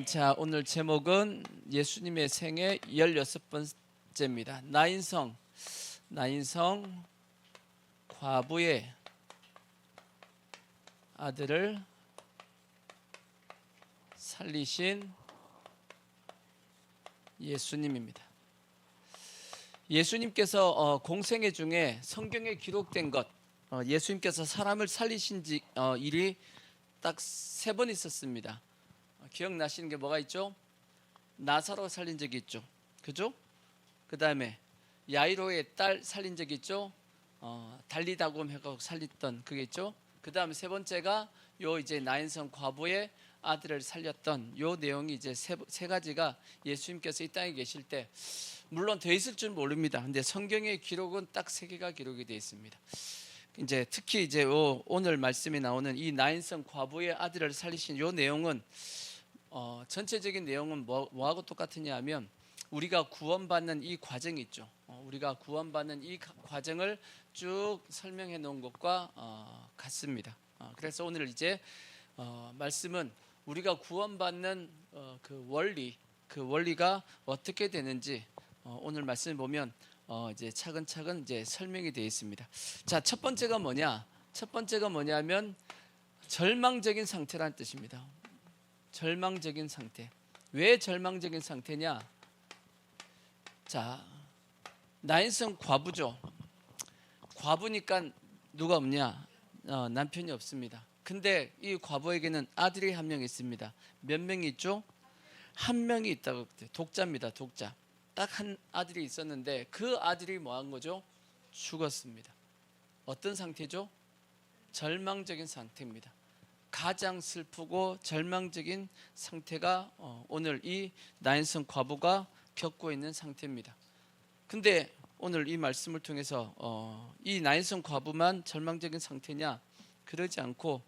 자, 오늘 제목은 예수님의 생애 16번째입니다. 나인성 과부의 아들을 살리신 예수님입니다. 예수님께서 공생애 중에 성경에 기록된 것, 예수님께서 사람을 살리신 일이 딱 3번 있었습니다. 기억나시는 게 뭐가 있죠? 나사로 살린 적이 있죠. 그죠? 그 다음에 야이로의 딸 살린 적이 있죠. 달리다곰 해서 살렸던 그게 있죠. 그 다음에 3번째가 요 이제 나인성 과부의 아들을 살렸던 요 내용이 이제 세 가지가 예수님께서 이 땅에 계실 때 물론 돼 있을 줄 모릅니다. 근데 성경의 기록은 딱 3개가 기록이 되어 있습니다. 이제 특히 이제 오늘 말씀에 나오는 이 나인성 과부의 아들을 살리신 요 내용은 전체적인 내용은 뭐하고 똑같으냐 하면 우리가 구원받는 이 과정이 있죠. 우리가 구원받는 이 과정을 쭉 설명해 놓은 것과 같습니다. 그래서 오늘 이제 말씀은 우리가 구원받는 그 원리가 어떻게 되는지 오늘 말씀을 보면 이제 차근차근 이제 설명이 되어 있습니다. 자, 첫 번째가 뭐냐면 절망적인 상태라는 뜻입니다. 절망적인 상태. 왜 절망적인 상태냐? 자, 나인성 과부죠. 과부니까 누가 없냐? 남편이 없습니다. 근데 이 과부에게는 아들이 한 명 있습니다. 몇 명이 있죠? 한 명이 있다고. 독자입니다. 독자. 딱 한 아들이 있었는데 그 아들이 뭐 한 거죠? 죽었습니다. 어떤 상태죠? 절망적인 상태입니다. 가장 슬프고 절망적인 상태가 오늘 이 나인성 과부가 겪고 있는 상태입니다. 근데 오늘 이 말씀을 통해서 이 나인성 과부만 절망적인 상태냐? 그러지 않고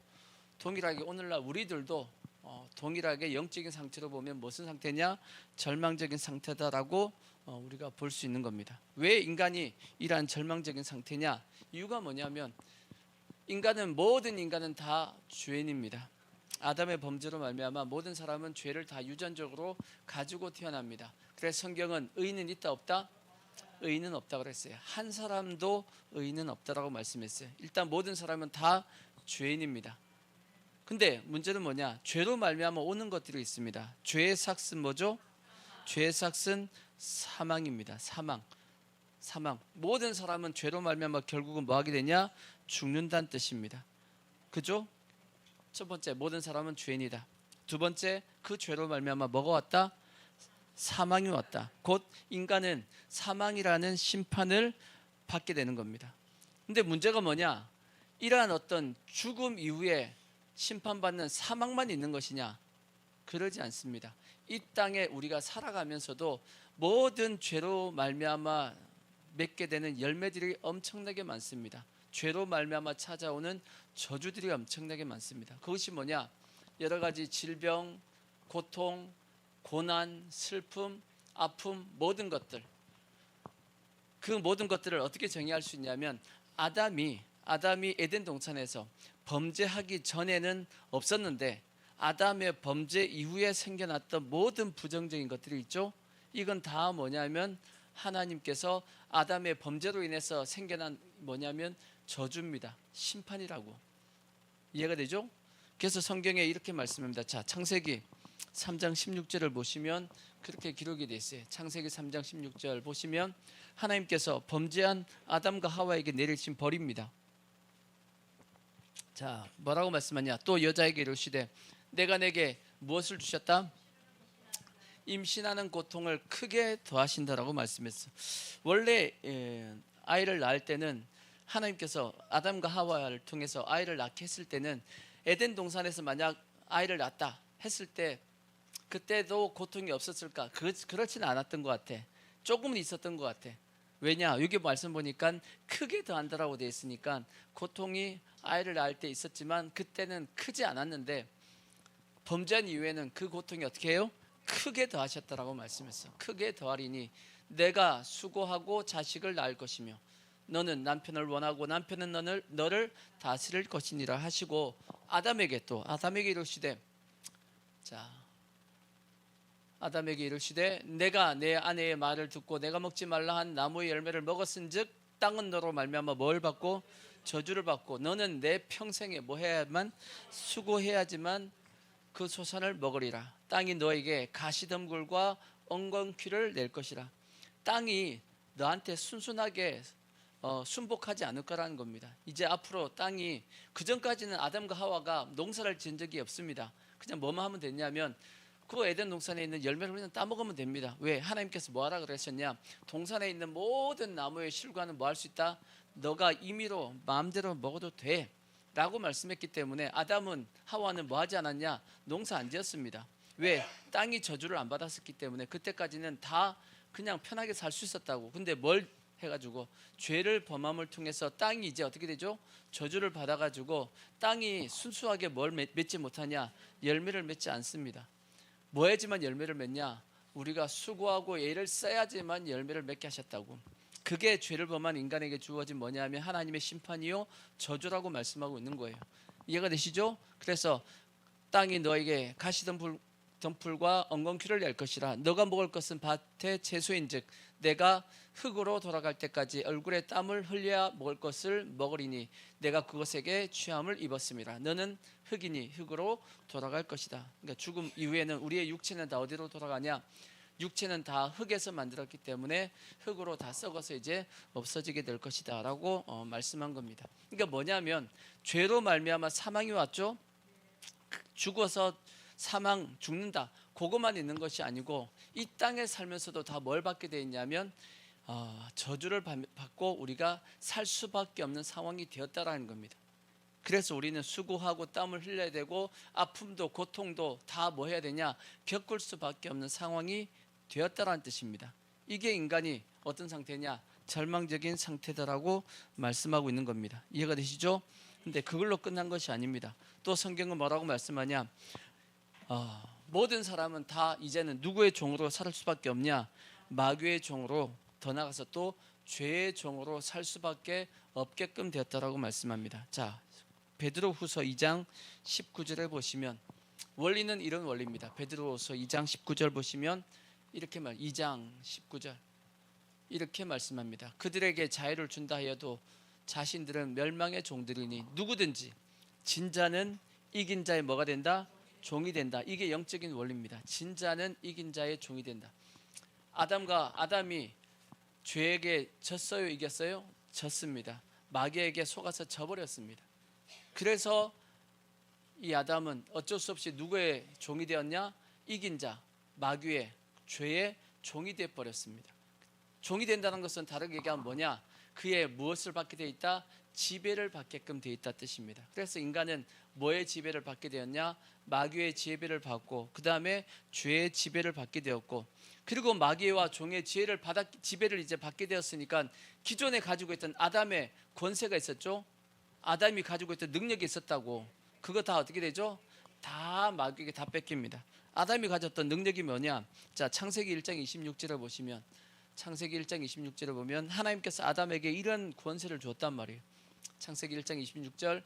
동일하게 오늘날 우리들도 동일하게 영적인 상태로 보면 무슨 상태냐? 절망적인 상태다라고 우리가 볼 수 있는 겁니다. 왜 인간이 이러한 절망적인 상태냐? 이유가 뭐냐면 모든 인간은 다 죄인입니다. 아담의 범죄로 말미암아 모든 사람은 죄를 다 유전적으로 가지고 태어납니다. 그래서 성경은 의인은 있다 없다? 의인은 없다 그랬어요. 한 사람도 의인은 없다라고 말씀했어요. 일단 모든 사람은 다 죄인입니다. 근데 문제는 뭐냐? 죄로 말미암아 오는 것들이 있습니다. 죄의 삭은 뭐죠? 죄의 삭은 사망입니다. 사망. 모든 사람은 죄로 말미암아 결국은 뭐 하게 되냐? 죽는다는 뜻입니다. 그죠? 첫 번째, 모든 사람은 죄인이다. 두 번째, 그 죄로 말미암아 뭐가 왔다? 사망이 왔다. 곧 인간은 사망이라는 심판을 받게 되는 겁니다. 근데 문제가 뭐냐? 이러한 어떤 죽음 이후에 심판받는 사망만 있는 것이냐? 그러지 않습니다. 이 땅에 우리가 살아가면서도 모든 죄로 말미암아 맺게 되는 열매들이 엄청나게 많습니다. 죄로 말미암아 찾아오는 저주들이 엄청나게 많습니다. 그것이 뭐냐? 여러 가지 질병, 고통, 고난, 슬픔, 아픔, 모든 것들. 그 모든 것들을 어떻게 정의할 수 있냐면 아담이 에덴 동산에서 범죄하기 전에는 없었는데 아담의 범죄 이후에 생겨났던 모든 부정적인 것들이 있죠. 이건 다 뭐냐면 하나님께서 아담의 범죄로 인해서 생겨난 뭐냐면 저주입니다. 심판이라고. 이해가 되죠? 그래서 성경에 이렇게 말씀합니다. 자, 창세기 3장 16절을 보시면 그렇게 기록이 되어 있어요. 창세기 3장 16절 보시면 하나님께서 범죄한 아담과 하와에게 내리신 벌입니다. 자, 뭐라고 말씀하냐? 또 여자에게 이르시되 내가 내게 무엇을 주셨다? 임신하는 고통을 크게 더하신다라고 말씀했어. 원래 아이를 낳을 때는 하나님께서 아담과 하와를 통해서 아이를 낳게 했을 때는 에덴 동산에서 만약 아이를 낳았다 했을 때 그때도 고통이 없었을까? 그렇지는 않았던 것 같아. 조금은 있었던 것 같아. 왜냐? 여기 말씀 보니까 크게 더한다라고 되어 있으니까 고통이 아이를 낳을 때 있었지만 그때는 크지 않았는데 범죄한 이후에는 그 고통이 어떻게 해요? 크게 더하셨다라고 말씀했어. 크게 더하리니 내가 수고하고 자식을 낳을 것이며 너는 남편을 원하고 남편은 너를 다스릴 것이니라 하시고 아담에게 이르시되 자 아담에게 이르시되 내가 내 아내의 말을 듣고 내가 먹지 말라 한 나무의 열매를 먹었은즉 땅은 너로 말미암아 뭘 받고 저주를 받고 너는 내 평생에 뭐 해야만 수고해야지만 그 소산을 먹으리라. 땅이 너에게 가시덤굴과 엉겅퀴를 낼 것이라. 땅이 너한테 순순하게 순복하지 않을 거라는 겁니다. 이제 앞으로 땅이, 그전까지는 아담과 하와가 농사를 지은 적이 없습니다. 그냥 뭐만 하면 됐냐면 그 에덴 동산에 있는 열매를 그냥 따먹으면 됩니다. 왜? 하나님께서 뭐하라 그러셨냐? 동산에 있는 모든 나무의 실과는 뭐 할 수 있다? 너가 임의로 마음대로 먹어도 돼 라고 말씀했기 때문에 아담은, 하와는 뭐 하지 않았냐? 농사 안 지었습니다. 왜? 땅이 저주를 안 받았었기 때문에 그때까지는 다 그냥 편하게 살 수 있었다고. 근데 뭘 해가지고 죄를 범함을 통해서 땅이 이제 어떻게 되죠? 저주를 받아가지고 땅이 순수하게 뭘 맺지 못하냐? 열매를 맺지 않습니다. 뭐 해야지만 열매를 맺냐? 우리가 수고하고 애를 써야지만 열매를 맺게 하셨다고. 그게 죄를 범한 인간에게 주어진 뭐냐면 하나님의 심판이요 저주라고 말씀하고 있는 거예요. 이해가 되시죠? 그래서 땅이 너에게 가시덤불과 엉겅퀴를 낼 것이라. 너가 먹을 것은 밭의 채소인즉 내가 흙으로 돌아갈 때까지 얼굴에 땀을 흘려야 먹을 것을 먹으리니 내가 그것에게 취함을 입었음이라. 너는 흙이니 흙으로 돌아갈 것이다. 그러니까 죽음 이후에는 우리의 육체는 다 어디로 돌아가냐? 육체는 다 흙에서 만들었기 때문에 흙으로 다 썩어서 이제 없어지게 될 것이다 라고 말씀한 겁니다. 그러니까 뭐냐면 죄로 말미암아 사망이 왔죠. 죽어서 사망, 죽는다, 그것만 있는 것이 아니고 이 땅에 살면서도 다 뭘 받게 돼 있냐면 저주를 받고 우리가 살 수밖에 없는 상황이 되었다라는 겁니다. 그래서 우리는 수고하고 땀을 흘려야 되고 아픔도 고통도 다 뭐 해야 되냐? 겪을 수밖에 없는 상황이 되었다라는 뜻입니다. 이게 인간이 어떤 상태냐? 절망적인 상태다라고 말씀하고 있는 겁니다. 이해가 되시죠? 근데 그걸로 끝난 것이 아닙니다. 또 성경은 뭐라고 말씀하냐? 모든 사람은 다 이제는 누구의 종으로 살 수밖에 없냐? 마귀의 종으로, 더 나아가서 또 죄의 종으로 살 수밖에 없게끔 되었다라고 말씀합니다. 자, 베드로후서 2장 19절에 보시면 원리는 이런 원리입니다. 베드로후서 2장 19절 보시면 이렇게 2장 19절 이렇게 말씀합니다. 그들에게 자유를 준다 하여도 자신들은 멸망의 종들이니 누구든지 진자는 이긴 자의 뭐가 된다? 종이 된다. 이게 영적인 원리입니다. 진자는 이긴 자의 종이 된다. 아담이 죄에게 졌어요? 이겼어요? 졌습니다. 마귀에게 속아서 져버렸습니다. 그래서 이 아담은 어쩔 수 없이 누구의 종이 되었냐? 이긴 자, 마귀의, 죄의 종이 되어버렸습니다. 종이 된다는 것은 다르게 얘기하면 뭐냐? 그의 무엇을 받게 되어 있다? 지배를 받게끔 되어 있다 뜻입니다. 그래서 인간은 뭐의 지배를 받게 되었냐? 마귀의 지배를 받고 그 다음에 죄의 지배를 받게 되었고, 그리고 마귀와 종의 지배를 이제 받게 되었으니까 기존에 가지고 있던 아담의 권세가 있었죠. 아담이 가지고 있던 능력이 있었다고. 그거 다 어떻게 되죠? 다 마귀에게 다 뺏깁니다. 아담이 가졌던 능력이 뭐냐? 자, 창세기 1장 26절을 보시면, 창세기 1장 26절을 보면 하나님께서 아담에게 이런 권세를 줬단 말이에요. 창세기 1장 26절,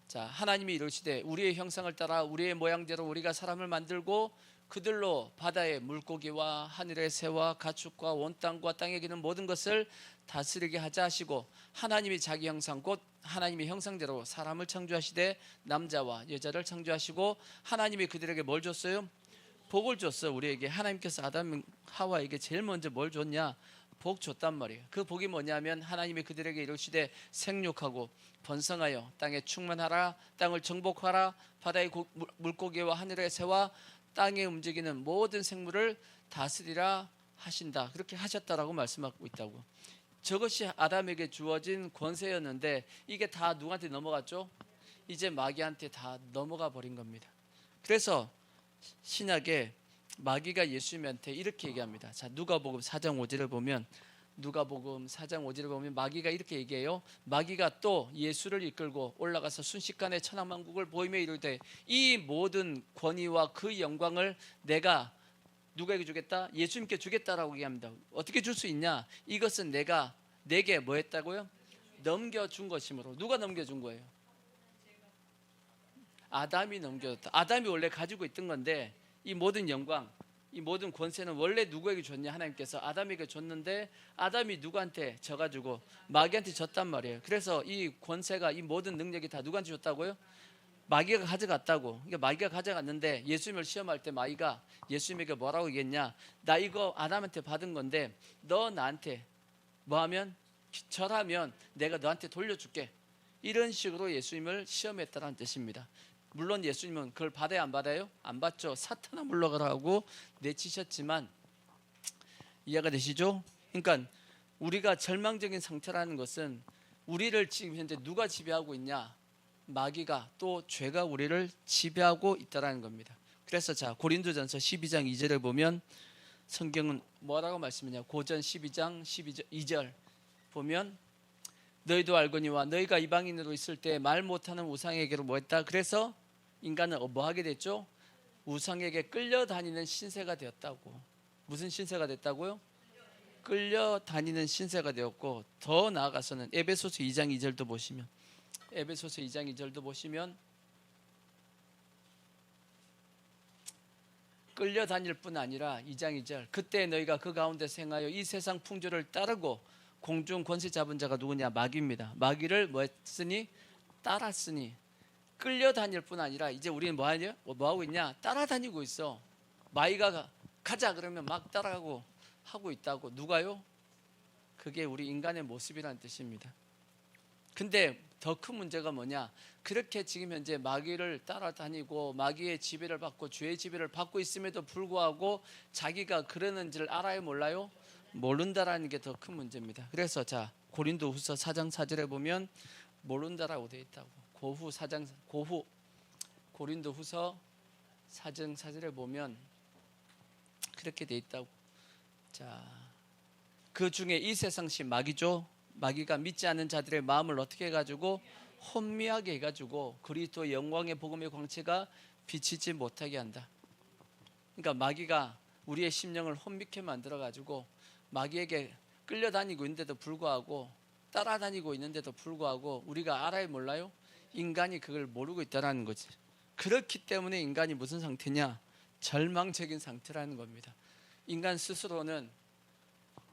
자, 하나님이 이르시되 우리의 형상을 따라 우리의 모양대로 우리가 사람을 만들고 그들로 바다의 물고기와 하늘의 새와 가축과 온 땅과 땅에 기는 모든 것을 다스리게 하자 하시고, 하나님이 자기 형상 곧 하나님의 형상대로 사람을 창조하시되 남자와 여자를 창조하시고 하나님이 그들에게 뭘 줬어요? 복을 줬어. 우리에게 하나님께서 아담 하와에게 제일 먼저 뭘 줬냐? 복 줬단 말이에요. 그 복이 뭐냐면 하나님이 그들에게 이르시되 생육하고 번성하여 땅에 충만하라, 땅을 정복하라, 바다의 물고기와 하늘의 새와 땅에 움직이는 모든 생물을 다스리라 하신다. 그렇게 하셨다라고 말씀하고 있다고. 저것이 아담에게 주어진 권세였는데 이게 다 누구한테 넘어갔죠? 이제 마귀한테 다 넘어가 버린 겁니다. 그래서 신약에 마귀가 예수님한테 이렇게 얘기합니다. 자, 누가복음 4장 5절을 보면, 누가복음 4장 5절을 보면 마귀가 이렇게 얘기해요. 마귀가 또 예수를 이끌고 올라가서 순식간에 천하만국을 보이며 이르되 이 모든 권위와 그 영광을 내가 누구에게 주겠다? 예수님께 주겠다라고 얘기합니다. 어떻게 줄 수 있냐? 이것은 내가 내게 뭐 했다고요? 넘겨준 것이므로. 누가 넘겨준 거예요? 아담이 넘겨줬다. 아담이 원래 가지고 있던 건데 이 모든 영광, 이 모든 권세는 원래 누구에게 줬냐? 하나님께서 아담에게 줬는데 아담이 누구한테 져가지고 마귀한테 졌단 말이에요. 그래서 이 권세가 이 모든 능력이 다 누구한테 줬다고요? 마귀가 가져갔다고. 그러니까 마귀가 가져갔는데 예수님을 시험할 때 마귀가 예수님에게 뭐라고 얘기했냐? 나 이거 아담한테 받은 건데 너 나한테 뭐하면 절하면 내가 너한테 돌려줄게. 이런 식으로 예수님을 시험했다는 뜻입니다. 물론 예수님은 그걸 받아야 안 받아요? 안 받죠. 사탄아 물러가라고 내치셨지만 이해가 되시죠? 그러니까 우리가 절망적인 상태라는 것은 우리를 지금 현재 누가 지배하고 있냐? 마귀가 또 죄가 우리를 지배하고 있다는 겁니다. 그래서 자 고린도전서 12장 2절에 보면 성경은 뭐라고 말씀하냐? 고전 12장 2절 보면 너희도 알거니와 너희가 이방인으로 있을 때 말 못하는 우상에게로 뭐했다? 그래서 인간은 뭐하게 됐죠? 우상에게 끌려다니는 신세가 되었다고. 무슨 신세가 됐다고요? 끌려다니는 신세가 되었고 더 나아가서는 에베소서 2장 2절도 보시면 에베소서 2장 2절도 보시면 끌려다닐 뿐 아니라 2장 2절 그때 너희가 그 가운데서 행하여 이 세상 풍조를 따르고 공중 권세 잡은 자가 누구냐? 마귀입니다. 마귀를 뭐 했으니? 따랐으니 끌려다닐 뿐 아니라 이제 우리는 뭐하고 있냐? 따라다니고 있어. 마귀가 가자 그러면 막 따라가고 하고 있다고. 누가요? 그게 우리 인간의 모습이라는 뜻입니다. 근데 더 큰 문제가 뭐냐? 그렇게 지금 현재 마귀를 따라다니고 마귀의 지배를 받고 죄의 지배를 받고 있음에도 불구하고 자기가 그러는지를 알아요? 몰라요? 모른다라는 게 더 큰 문제입니다. 그래서 자 고린도후서 4장 4절에 보면 모른다라고 되어 있다고. 고린도후서 4장 4절에 보면 그렇게 되어 있다고. 자, 그 중에 이 세상신 마귀죠. 마귀가 믿지 않는 자들의 마음을 어떻게 해가지고 혼미하게 해가지고 그리스도의 영광의 복음의 광채가 비치지 못하게 한다. 그러니까 마귀가 우리의 심령을 혼미케 만들어가지고 마귀에게 끌려다니고 있는데도 불구하고 따라다니고 있는데도 불구하고 우리가 알아요 몰라요? 인간이 그걸 모르고 있다는 거지. 그렇기 때문에 인간이 무슨 상태냐? 절망적인 상태라는 겁니다. 인간 스스로는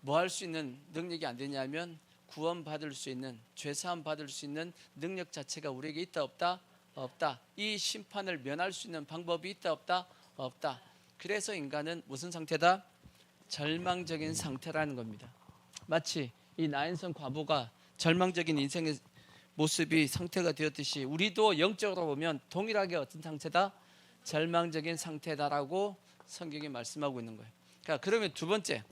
뭐 할 수 있는 능력이 안 되냐면 구원받을 수 있는 죄사함 받을 수 있는 능력 자체가 우리에게 있다 없다? 없다. 이 심판을 면할 수 있는 방법이 있다 없다? 없다. 그래서 인간은 무슨 상태다? 절망적인 상태라는 겁니다. 마치 이 나인성 과부가 절망적인 인생의 모습이 상태가 되었듯이 우리도 영적으로 보면 동일하게 어떤 상태다? 절망적인 상태다라고 성경이 말씀하고 있는 거예요. 그러면 두 번째,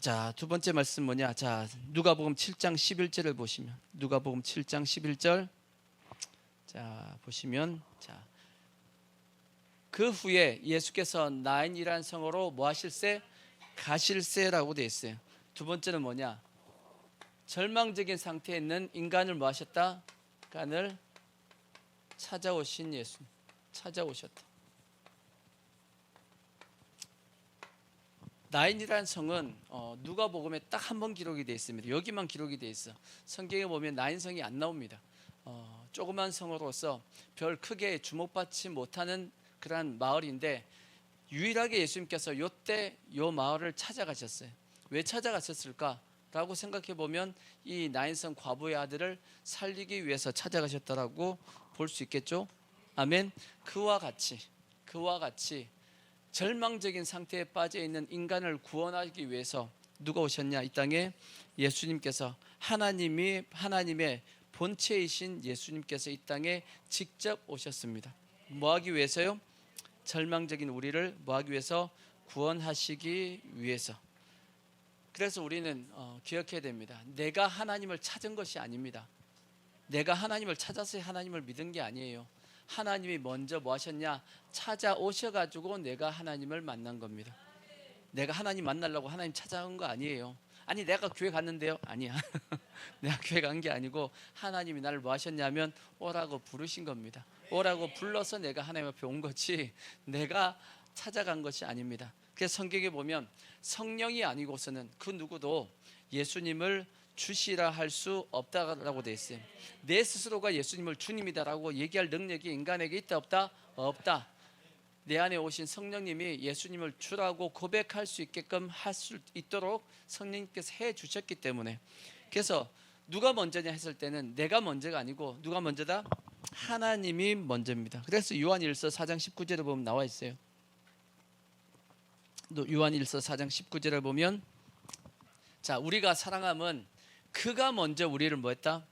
자, 두 번째 말씀 뭐냐? 자, 누가복음 7장 11절을 보시면 누가복음 7장 11절 자, 보시면 자, 그 후에 예수께서 나인이라는 성으로 뭐 하실세? 가실세라고 되어 있어요. 두 번째는 뭐냐? 절망적인 상태에 있는 인간을 뭐 하셨다? 인간을 찾아오신 예수. 찾아오셨다. 나인이라는 성은 누가복음에 딱 한 번 기록이 되어 있습니다. 여기만 기록이 되어 있어. 성경에 보면 나인성이 안 나옵니다. 조그만 성으로서 별 크게 주목받지 못하는 그러한 마을인데 유일하게 예수님께서 요때 요 마을을 찾아가셨어요. 왜 찾아가셨을까? 라고 생각해 보면 이 나인성 과부의 아들을 살리기 위해서 찾아가셨다라고 볼 수 있겠죠. 아멘. 그와 같이 절망적인 상태에 빠져 있는 인간을 구원하기 위해서 누가 오셨냐? 이 땅에 예수님께서 하나님의 본체이신 예수님께서 이 땅에 직접 오셨습니다. 뭐 하기 위해서요? 절망적인 우리를 뭐 하기 위해서? 구원하시기 위해서. 그래서 우리는 기억해야 됩니다. 내가 하나님을 찾은 것이 아닙니다. 내가 하나님을 찾아서 하나님을 믿은 게 아니에요. 하나님이 먼저 뭐 하셨냐? 찾아오셔가지고 내가 하나님을 만난 겁니다. 내가 하나님 만나려고 하나님 찾아온 거 아니에요. 아니 내가 교회 갔는데요? 아니야. 내가 교회 간 게 아니고 하나님이 나를 뭐 하셨냐면 오라고 부르신 겁니다. 오라고 불러서 내가 하나님 앞에 온 거지 내가 찾아간 것이 아닙니다. 그래서 성경에 보면 성령이 아니고서는 그 누구도 예수님을 주시라 할 수 없다라고 되어 있어요. 내 스스로가 예수님을 주님이다라고 얘기할 능력이 인간에게 있다 없다? 없다. 내 안에 오신 성령님이 예수님을 주라고 고백할 수 있게끔 할 수 있도록 성령님께서 해 주셨기 때문에, 그래서 누가 먼저냐 했을 때는 내가 먼저가 아니고 누가 먼저다? 하나님이 먼저입니다. 그래서 요한일서 4장 19절에 보면 나와 있어요. 요한일서 4장 19절에 보면, 자, 우리가 사랑함은 그가 먼저 우리를 뭐 했다?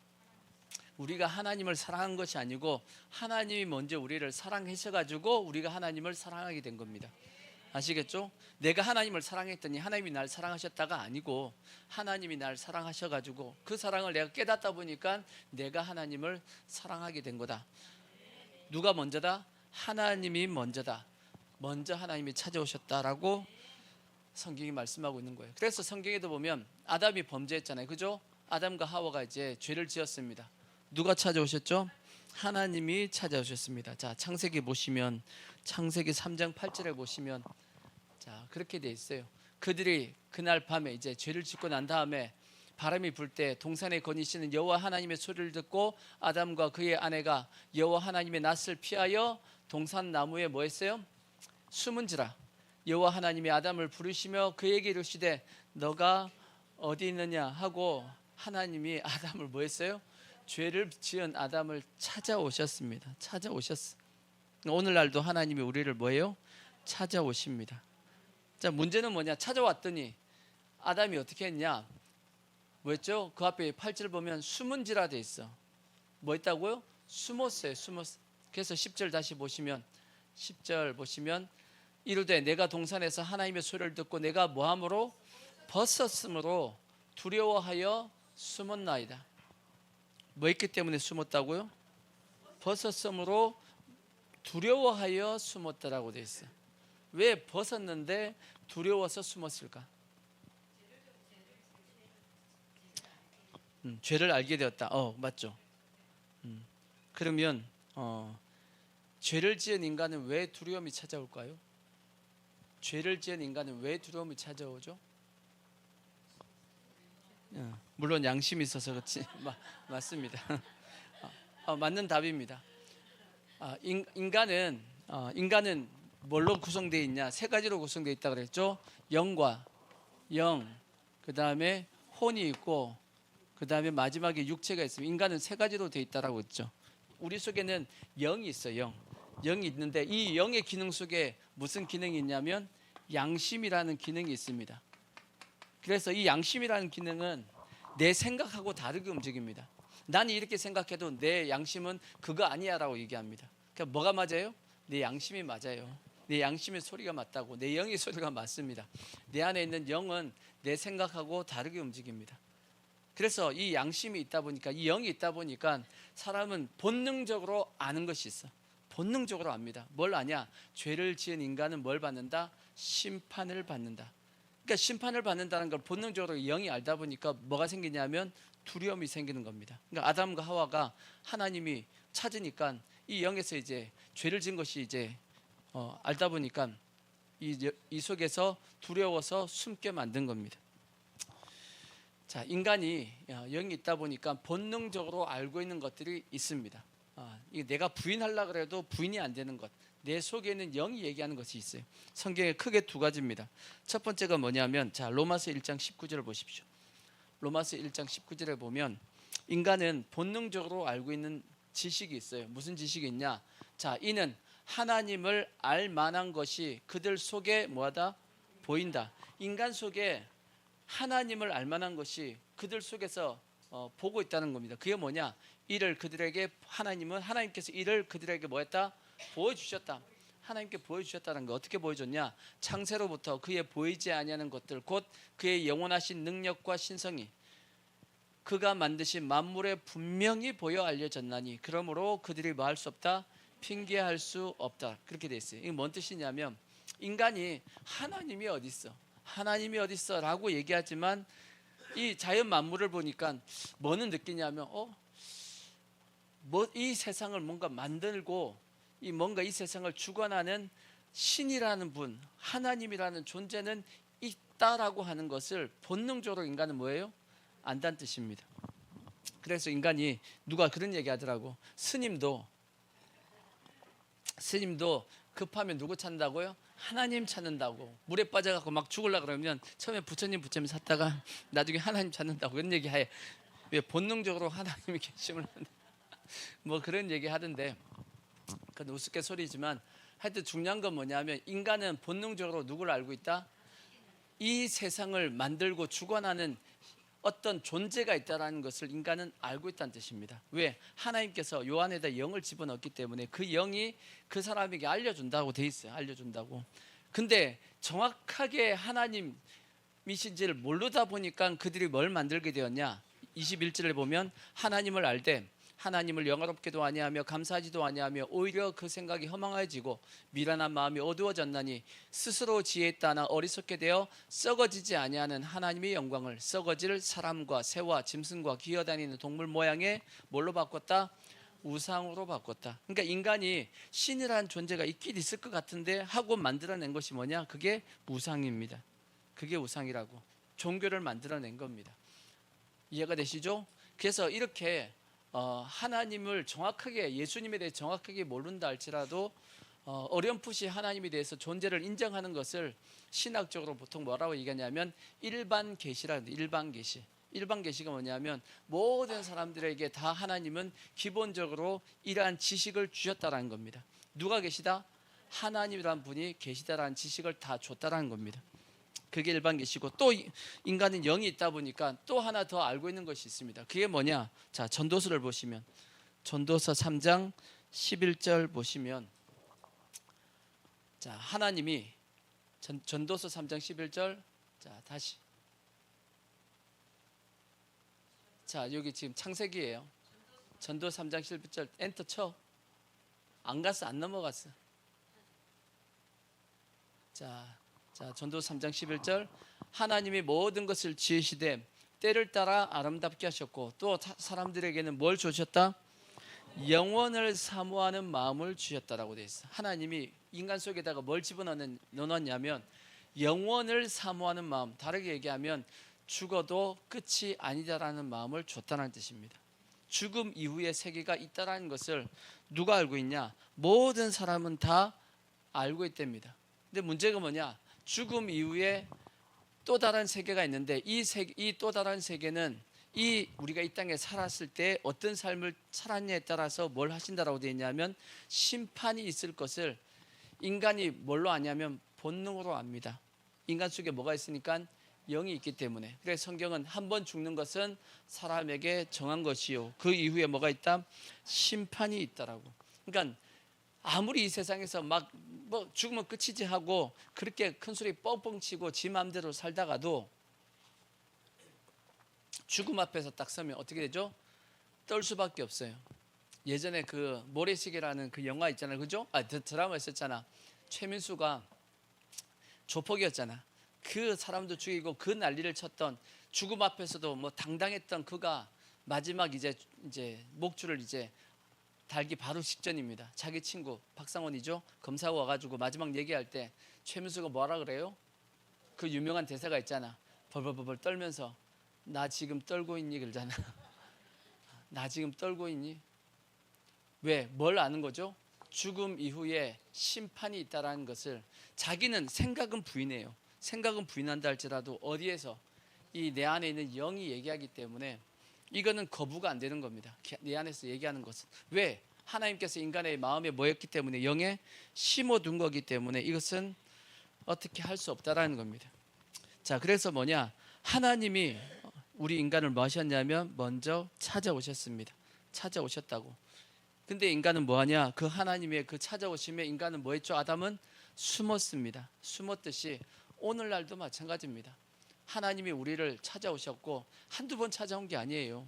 우리가 하나님을 사랑한 것이 아니고 하나님이 먼저 우리를 사랑하셔가지고 우리가 하나님을 사랑하게 된 겁니다. 아시겠죠? 내가 하나님을 사랑했더니 하나님이 날 사랑하셨다가 아니고 하나님이 날 사랑하셔가지고 그 사랑을 내가 깨닫다 보니까 내가 하나님을 사랑하게 된 거다. 누가 먼저다? 하나님이 먼저다. 먼저 하나님이 찾아오셨다라고 성경이 말씀하고 있는 거예요. 그래서 성경에도 보면 아담이 범죄했잖아요. 그죠? 아담과 하와가 이제 죄를 지었습니다. 누가 찾아오셨죠? 하나님이 찾아오셨습니다. 자, 창세기 보시면, 창세기 3장 8절에 보시면, 자, 그렇게 돼 있어요. 그들이 그날 밤에 이제 죄를 짓고 난 다음에 바람이 불 때 동산에 거니시는 여호와 하나님의 소리를 듣고 아담과 그의 아내가 여호와 하나님의 낯을 피하여 동산 나무에 뭐 했어요? 숨은지라. 여호와 하나님이 아담을 부르시며 그에게 이르시되 너가 어디 있느냐 하고 하나님이 아담을 뭐 했어요? 죄를 지은 아담을 찾아오셨습니다. 찾아오셨어. 오늘날도 하나님이 우리를 뭐예요? 찾아오십니다. 자, 문제는 뭐냐? 찾아왔더니 아담이 어떻게 했냐? 뭐였죠? 그 앞에 8절 보면 숨은지라 돼 있어. 뭐 했다고요? 숨었어요. 숨었어. 그래서 10절 다시 보시면, 10절 보시면 이르되 내가 동산에서 하나님의 소리를 듣고 내가 뭐함으로? 벗었으므로 두려워하여 숨었나이다. 뭐 했기 때문에 숨었다고요? 벗었으므로 두려워하여 숨었다라고 돼 있어요. 왜 벗었는데 두려워서 숨었을까? 죄를 알게 되었다. 맞죠? 그러면 죄를 지은 인간은 왜 두려움이 찾아올까요? 죄를 지은 인간은 왜 두려움이 찾아오죠? 물론 양심이 있어서 그렇지. 맞습니다. 맞는 답입니다. 인간은 뭘로 구성되어 있냐? 세 가지로 구성되어 있다 그랬죠. 영과 영, 그 다음에 혼이 있고, 그 다음에 마지막에 육체가 있습니다. 인간은 세 가지로 되어 있다라고 했죠. 우리 속에는 영이 있어요. 영이 있는데 이 영의 기능 속에 무슨 기능이 있냐면 양심이라는 기능이 있습니다. 그래서 이 양심이라는 기능은 내 생각하고 다르게 움직입니다. 나는 이렇게 생각해도 내 양심은 그거 아니야 라고 얘기합니다. 그러니까 뭐가 맞아요? 내 양심이 맞아요. 내 양심의 소리가 맞다고. 내 영의 소리가 맞습니다. 내 안에 있는 영은 내 생각하고 다르게 움직입니다. 그래서 이 양심이 있다 보니까, 이 영이 있다 보니까 사람은 본능적으로 아는 것이 있어. 본능적으로 압니다. 뭘 아냐? 죄를 지은 인간은 뭘 받는다? 심판을 받는다. 그러니까 심판을 받는다는 걸 본능적으로 영이 알다 보니까 뭐가 생기냐면 두려움이 생기는 겁니다. 그러니까 아담과 하와가 하나님이 찾으니까 이 영에서 이제 죄를 지은 것이 이제 알다 보니까 이 속에서 두려워서 숨게 만든 겁니다. 자, 인간이 영이 있다 보니까 본능적으로 알고 있는 것들이 있습니다. 이게 내가 부인하려고 해도 부인이 안 되는 것, 내 속에 있는 영이 얘기하는 것이 있어요. 성경에 크게 두 가지입니다. 첫 번째가 뭐냐면, 자, 로마서 1장 19절을 보십시오. 로마서 1장 19절에 보면 인간은 본능적으로 알고 있는 지식이 있어요. 무슨 지식이 있냐? 자, 이는 하나님을 알 만한 것이 그들 속에 뭐하다? 보인다. 인간 속에 하나님을 알 만한 것이 그들 속에서 보고 있다는 겁니다. 그게 뭐냐? 이를 그들에게 하나님께서 이를 그들에게 뭐했다? 보여주셨다. 하나님께 보여주셨다는 거. 어떻게 보여줬냐? 창세로부터 그의 보이지 아니하는 것들, 곧 그의 영원하신 능력과 신성이 그가 만드신 만물에 분명히 보여 알려졌나니 그러므로 그들이 뭐 할 수 없다? 핑계할 수 없다. 그렇게 돼 있어요. 이게 뭔 뜻이냐면 인간이 하나님이 어디 있어? 하나님이 어디 있어? 라고 얘기하지만 이 자연 만물을 보니까 뭐는 느끼냐면 이 세상을 뭔가 만들고 뭔가 이 세상을 주관하는 신이라는 분, 하나님이라는 존재는 있다라고 하는 것을 본능적으로 인간은 뭐예요? 안다는 뜻입니다. 그래서 인간이, 누가 그런 얘기 하더라고. 스님도 급하면 누구 찾는다고요? 하나님 찾는다고. 물에 빠져갖고 막 죽으려고 그러면 처음에 부처님 찾다가 나중에 하나님 찾는다고 그런 얘기해. 왜 본능적으로 하나님이 계심을 뭐 그런 얘기 하던데, 그건 우스갯소리지만 하여튼 중요한 건 뭐냐면 인간은 본능적으로 누구를 알고 있다? 이 세상을 만들고 주관하는 어떤 존재가 있다는 것을 인간은 알고 있다는 뜻입니다. 왜? 하나님께서 요 안에다 영을 집어넣기 때문에 그 영이 그 사람에게 알려준다고 돼 있어요. 알려준다고. 근데 정확하게 하나님이신지를 모르다 보니까 그들이 뭘 만들게 되었냐? 21절에 보면 하나님을 알되 하나님을 영화롭게도 아니하며 감사하지도 아니하며 오히려 그 생각이 허망해지고 미련한 마음이 어두워졌나니 스스로 지혜에 따라 어리석게 되어 썩어지지 아니하는 하나님의 영광을 썩어질 사람과 새와 짐승과 기어다니는 동물 모양의 뭘로 바꿨다? 우상으로 바꿨다. 그러니까 인간이 신이라는 존재가 있긴 있을 것 같은데 하고 만들어낸 것이 뭐냐? 그게 우상입니다. 그게 우상이라고. 종교를 만들어낸 겁니다. 이해가 되시죠? 그래서 이렇게 하나님을 정확하게, 예수님에 대해 정확하게 모른다 할지라도 어렴풋이 하나님에 대해서 존재를 인정하는 것을 신학적으로 보통 뭐라고 얘기하냐면 일반 계시라는데, 일반 계시. 일반 계시가 뭐냐면 모든 사람들에게 다 하나님은 기본적으로 이러한 지식을 주셨다라는 겁니다. 누가 계시다? 하나님이란 분이 계시다라는 지식을 다 줬다라는 겁니다. 그게 일반 계시고, 또 인간은 영이 있다 보니까 또 하나 더 알고 있는 것이 있습니다. 그게 뭐냐? 자, 전도서를 보시면 전도서 3장 11절 보시면, 자, 하나님이 전도서 3장 11절, 자, 다시, 자, 여기 지금 창세기예요. 전도 3장 11절 엔터 쳐. 안 갔어, 안 넘어갔어. 자, 전도 3장 11절, 하나님이 모든 것을 지으시되 때를 따라 아름답게 하셨고 또 사람들에게는 뭘 주셨다? 영원을 사모하는 마음을 주셨다라고 되어 있어. 하나님이 인간 속에다가 뭘 집어넣었냐면 영원을 사모하는 마음, 다르게 얘기하면 죽어도 끝이 아니다라는 마음을 줬다는 뜻입니다. 죽음 이후의 세계가 있다라는 것을 누가 알고 있냐? 모든 사람은 다 알고 있답니다. 근데 문제가 뭐냐? 죽음 이후에 또 다른 세계가 있는데 이 또 다른 세계는 우리가 이 땅에 살았을 때 어떤 삶을 살았냐에 따라서 뭘 하신다라고 되어 있냐면 심판이 있을 것을 인간이 뭘로 아냐면 본능으로 압니다. 인간 속에 뭐가 있으니까 영이 있기 때문에. 그래서 성경은 한 번 죽는 것은 사람에게 정한 것이요 그 이후에 뭐가 있다? 심판이 있다라고. 그러니까 아무리 이 세상에서 막 뭐 죽으면 끝이지 하고 그렇게 큰 소리 뻥뻥 치고 지 마음대로 살다가도 죽음 앞에서 딱 서면 어떻게 되죠? 떨 수밖에 없어요. 예전에 그 모래시계라는 그 영화 있잖아요, 그죠? 드라마 있었잖아. 최민수가 조폭이었잖아. 그 사람도 죽이고 그 난리를 쳤던, 죽음 앞에서도 뭐 당당했던 그가 마지막 이제 목줄을 이제 달기 바로 직전입니다. 자기 친구 박상원이죠. 검사가 와가지고 마지막 얘기할 때 최민수가 뭐라 그래요? 그 유명한 대사가 있잖아. 벌벌벌 떨면서 나 지금 떨고 있니? 그러잖아. 나 지금 떨고 있니? 왜? 뭘 아는 거죠? 죽음 이후에 심판이 있다라는 것을 자기는 생각은 부인해요. 생각은 부인한다 할지라도 어디에서 이 내 안에 있는 영이 얘기하기 때문에 이거는 거부가 안 되는 겁니다. 내 안에서 얘기하는 것은. 왜? 하나님께서 인간의 마음에 뭐였기 때문에 영에 심어둔 거기 때문에 이것은 어떻게 할 수 없다라는 겁니다. 자, 그래서 뭐냐? 하나님이 우리 인간을 뭐 하셨냐면 먼저 찾아오셨습니다. 찾아오셨다고. 근데 인간은 뭐하냐? 그 하나님의 그 찾아오심에 인간은 뭐 했죠? 아담은 숨었습니다. 숨었듯이 오늘날도 마찬가지입니다. 하나님이 우리를 찾아오셨고 한두 번 찾아온 게 아니에요.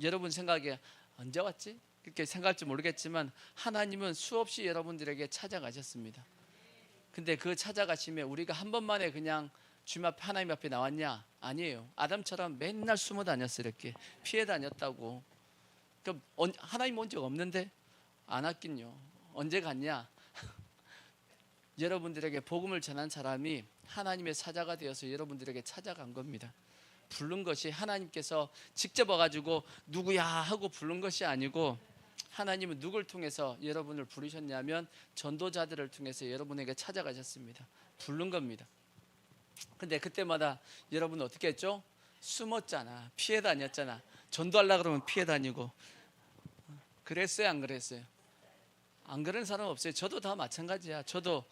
여러분 생각에 언제 왔지? 그렇게 생각할지 모르겠지만 하나님은 수없이 여러분들에게 찾아가셨습니다. 근데 그 찾아가심에 우리가 한 번만에 그냥 주님 앞에 하나님 앞에 나왔냐? 아니에요. 아담처럼 맨날 숨어 다녔어요. 이렇게 피해 다녔다고. 그럼 하나님 온 적 없는데 안 왔긴요. 언제 갔냐? 여러분들에게 복음을 전한 사람이 하나님의 사자가 되어서 여러분들에게 찾아간 겁니다. 부른 것이 하나님께서 직접 와가지고 누구야 하고 부른 것이 아니고 하나님은 누굴 통해서 여러분을 부르셨냐면 전도자들을 통해서 여러분에게 찾아가셨습니다. 부른 겁니다. 근데 그때마다 여러분은 어떻게 했죠? 숨었잖아. 피해 다녔잖아. 전도하려고 그러면 피해 다니고. 그랬어요, 안 그랬어요? 안 그런 사람 없어요. 저도 다 마찬가지야. 저도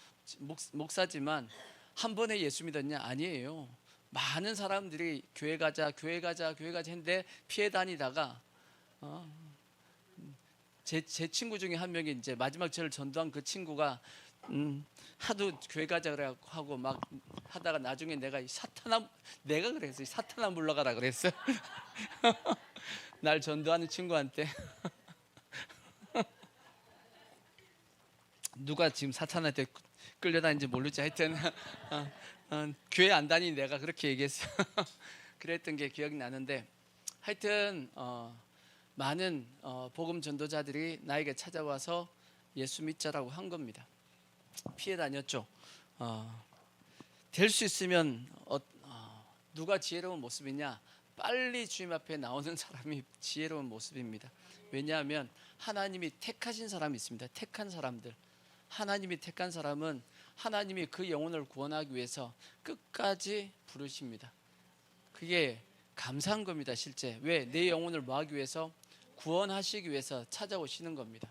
목사지만 한 번에 예수 믿었냐? 아니에요. 많은 사람들이 교회 가자 했는데 피해 다니다가 제 친구 중에 한 명이 이제 마지막 저를 전도한 그 친구가 하도 교회 가자 그래 하고 막 하다가 나중에 내가 그랬어요. 사탄아 물러가라 그랬어요. 날 전도하는 친구한테 누가 지금 사탄한테 끌려다니는지 모르지. 하여튼 교회 안 다니는 내가 그렇게 얘기했어. 그랬던 게 기억이 나는데 하여튼 많은 복음 전도자들이 나에게 찾아와서 예수 믿자라고 한 겁니다. 피해 다녔죠. 될 수 있으면 누가 지혜로운 모습이냐? 빨리 주님 앞에 나오는 사람이 지혜로운 모습입니다. 왜냐하면 하나님이 택하신 사람이 있습니다. 택한 사람들. 하나님이 택한 사람은 하나님이 그 영혼을 구원하기 위해서 끝까지 부르십니다. 그게 감사한 겁니다. 실제 왜? 내 영혼을 뭐 하기 위해서? 구원하시기 위해서 찾아오시는 겁니다.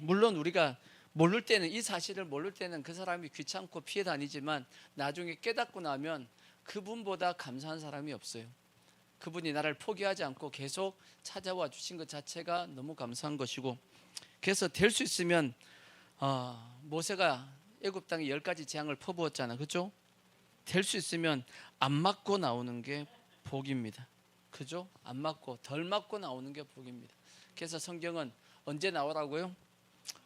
물론 우리가 모를 때는, 이 사실을 모를 때는 그 사람이 귀찮고 피해 다니지만 나중에 깨닫고 나면 그분보다 감사한 사람이 없어요. 그분이 나를 포기하지 않고 계속 찾아와 주신 것 자체가 너무 감사한 것이고, 그래서 될 수 있으면 모세가 애굽 땅에 10가지 재앙을 퍼부었잖아, 그죠? 될 수 있으면 안 맞고 나오는 게 복입니다. 그죠? 안 맞고 덜 맞고 나오는 게 복입니다. 그래서 성경은 언제 나오라고요?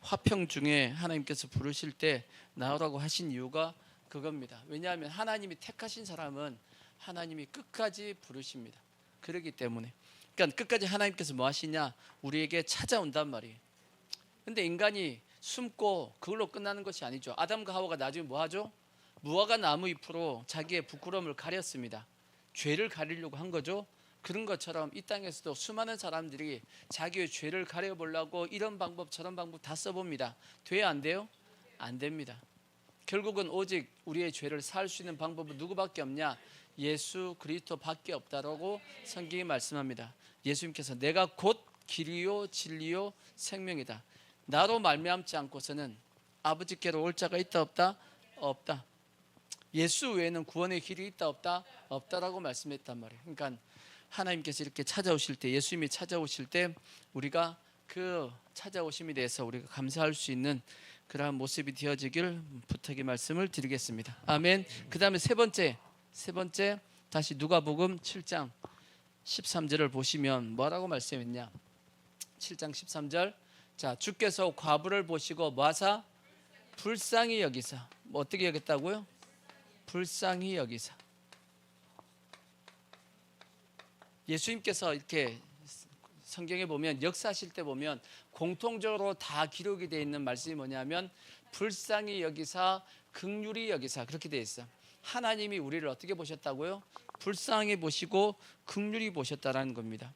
화평 중에 하나님께서 부르실 때 나오라고 하신 이유가 그겁니다. 왜냐하면 하나님이 택하신 사람은 하나님이 끝까지 부르십니다. 그렇기 때문에, 그러니까 끝까지 하나님께서 뭐 하시냐? 우리에게 찾아온단 말이에요. 근데 인간이 숨고 그걸로 끝나는 것이 아니죠. 아담과 하와가 나중에 뭐 하죠? 무화과 나무 잎으로 자기의 부끄러움을 가렸습니다. 죄를 가리려고 한 거죠. 그런 것처럼 이 땅에서도 수많은 사람들이 자기의 죄를 가려보려고 이런 방법 저런 방법 다 써봅니다. 돼요, 안 돼요? 안 됩니다. 결국은 오직 우리의 죄를 사할 수 있는 방법은 누구밖에 없냐? 예수 그리스도밖에 없다라고 성경이 말씀합니다. 예수님께서 내가 곧 길이요 진리요 생명이다. 나로 말미암지 않고서는 아버지께로 올 자가 있다 없다? 없다. 예수 외에는 구원의 길이 있다 없다? 없다라고 말씀했단 말이에요. 그러니까 하나님께서 이렇게 찾아오실 때, 예수님이 찾아오실 때 우리가 그 찾아오심에 대해서 우리가 감사할 수 있는 그러한 모습이 되어지길 부탁의 말씀을 드리겠습니다. 아멘. 그 다음에 세 번째 다시 누가복음 7장 13절을 보시면 뭐라고 말씀했냐? 7장 13절. 자, 주께서 과부를 보시고 뭐하사? 불쌍히 여기사. 뭐 어떻게 여겼다고요? 불쌍히 여기사. 예수님께서 이렇게 성경에 보면, 역사하실 때 보면 공통적으로 다 기록이 되어 있는 말씀이 뭐냐면 불쌍히 여기사 긍휼히 여기사, 그렇게 되어 있어요. 하나님이 우리를 어떻게 보셨다고요? 불쌍히 보시고 긍휼히 보셨다라는 겁니다.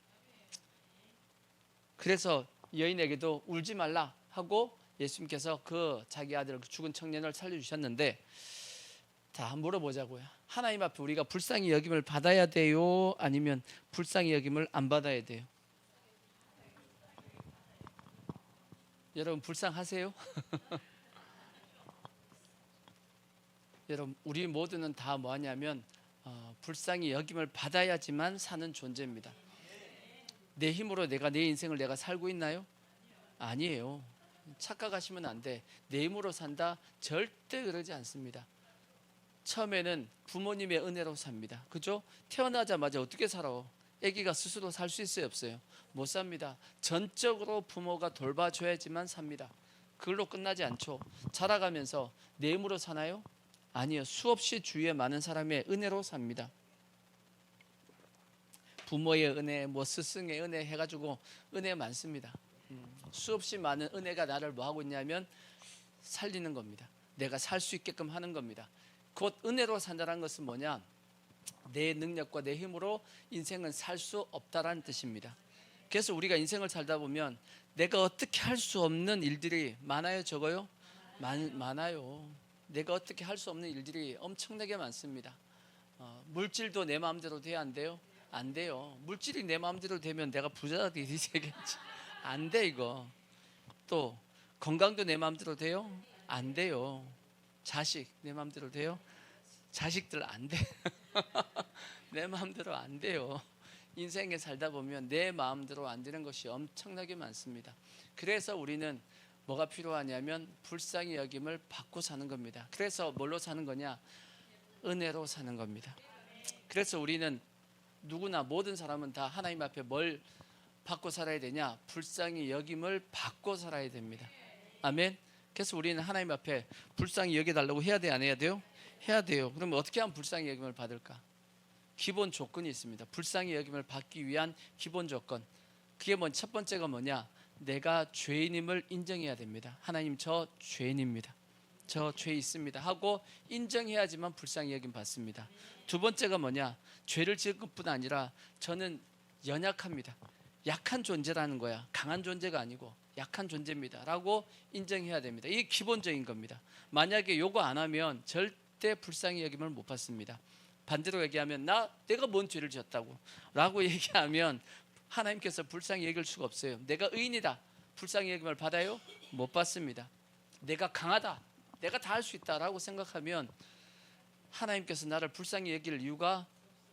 그래서 여인에게도 울지 말라 하고 예수님께서 그 자기 아들 죽은 청년을 살려주셨는데, 다 물어보자고요. 하나님 앞에 우리가 불쌍히 여김을 받아야 돼요? 아니면 불쌍히 여김을 안 받아야 돼요? 여러분 불쌍하세요? 여러분 우리 모두는 다 뭐하냐면 불쌍히 여김을 받아야지만 사는 존재입니다. 내 힘으로 내가 내 인생을 내가 살고 있나요? 아니에요. 착각하시면 안 돼. 내 힘으로 산다? 절대 그러지 않습니다. 처음에는 부모님의 은혜로 삽니다. 그죠? 태어나자마자 어떻게 살아? 아기가 스스로 살 수 있어요, 없어요? 못 삽니다. 전적으로 부모가 돌봐줘야지만 삽니다. 그걸로 끝나지 않죠. 자라가면서 내 힘으로 사나요? 아니요. 수없이 주위에 많은 사람의 은혜로 삽니다. 부모의 은혜, 뭐 스승의 은혜 해가지고 은혜 많습니다. 수없이 많은 은혜가 나를 뭐 하고 있냐면 살리는 겁니다. 내가 살 수 있게끔 하는 겁니다. 곧 은혜로 산다는 것은 뭐냐? 내 능력과 내 힘으로 인생은 살 수 없다라는 뜻입니다. 그래서 우리가 인생을 살다 보면 내가 어떻게 할 수 없는 일들이 많아요, 적어요? 많아요. 내가 어떻게 할 수 없는 일들이 엄청나게 많습니다. 물질도 내 마음대로 돼야 안 돼요? 안 돼요. 물질이 내 마음대로 되면 내가 부자가 되겠지. 안 돼, 이거. 또 건강도 내 마음대로 돼요? 안 돼요. 자식 내 마음대로 돼요? 자식들 안 돼. 내 마음대로 안 돼요. 인생에 살다 보면 내 마음대로 안 되는 것이 엄청나게 많습니다. 그래서 우리는 뭐가 필요하냐면 불쌍히 여김을 받고 사는 겁니다. 그래서 뭘로 사는 거냐? 은혜로 사는 겁니다. 그래서 우리는 누구나 모든 사람은 다 하나님 앞에 뭘 받고 살아야 되냐? 불쌍히 여김을 받고 살아야 됩니다. 아멘. 그래서 우리는 하나님 앞에 불쌍히 여겨달라고 해야 돼, 안 해야 돼요? 해야 돼요. 그러면 어떻게 하면 불쌍히 여김을 받을까? 기본 조건이 있습니다. 불쌍히 여김을 받기 위한 기본 조건. 그게 첫 번째가 뭐냐? 내가 죄인임을 인정해야 됩니다. 하나님, 저 죄인입니다. 저 죄 있습니다 하고 인정해야지만 불쌍히 여김 받습니다. 두 번째가 뭐냐? 죄를 지을 것뿐 아니라 저는 연약합니다. 약한 존재라는 거야. 강한 존재가 아니고 약한 존재입니다 라고 인정해야 됩니다. 이게 기본적인 겁니다. 만약에 요거 안 하면 절대 불쌍히 여김을 못 받습니다. 반대로 얘기하면 내가 뭔 죄를 지었다고 라고 얘기하면 하나님께서 불쌍히 여길 수가 없어요. 내가 의인이다, 불쌍히 여김을 받아요? 못 받습니다. 내가 강하다, 내가 다 할 수 있다라고 생각하면 하나님께서 나를 불쌍히 여길 이유가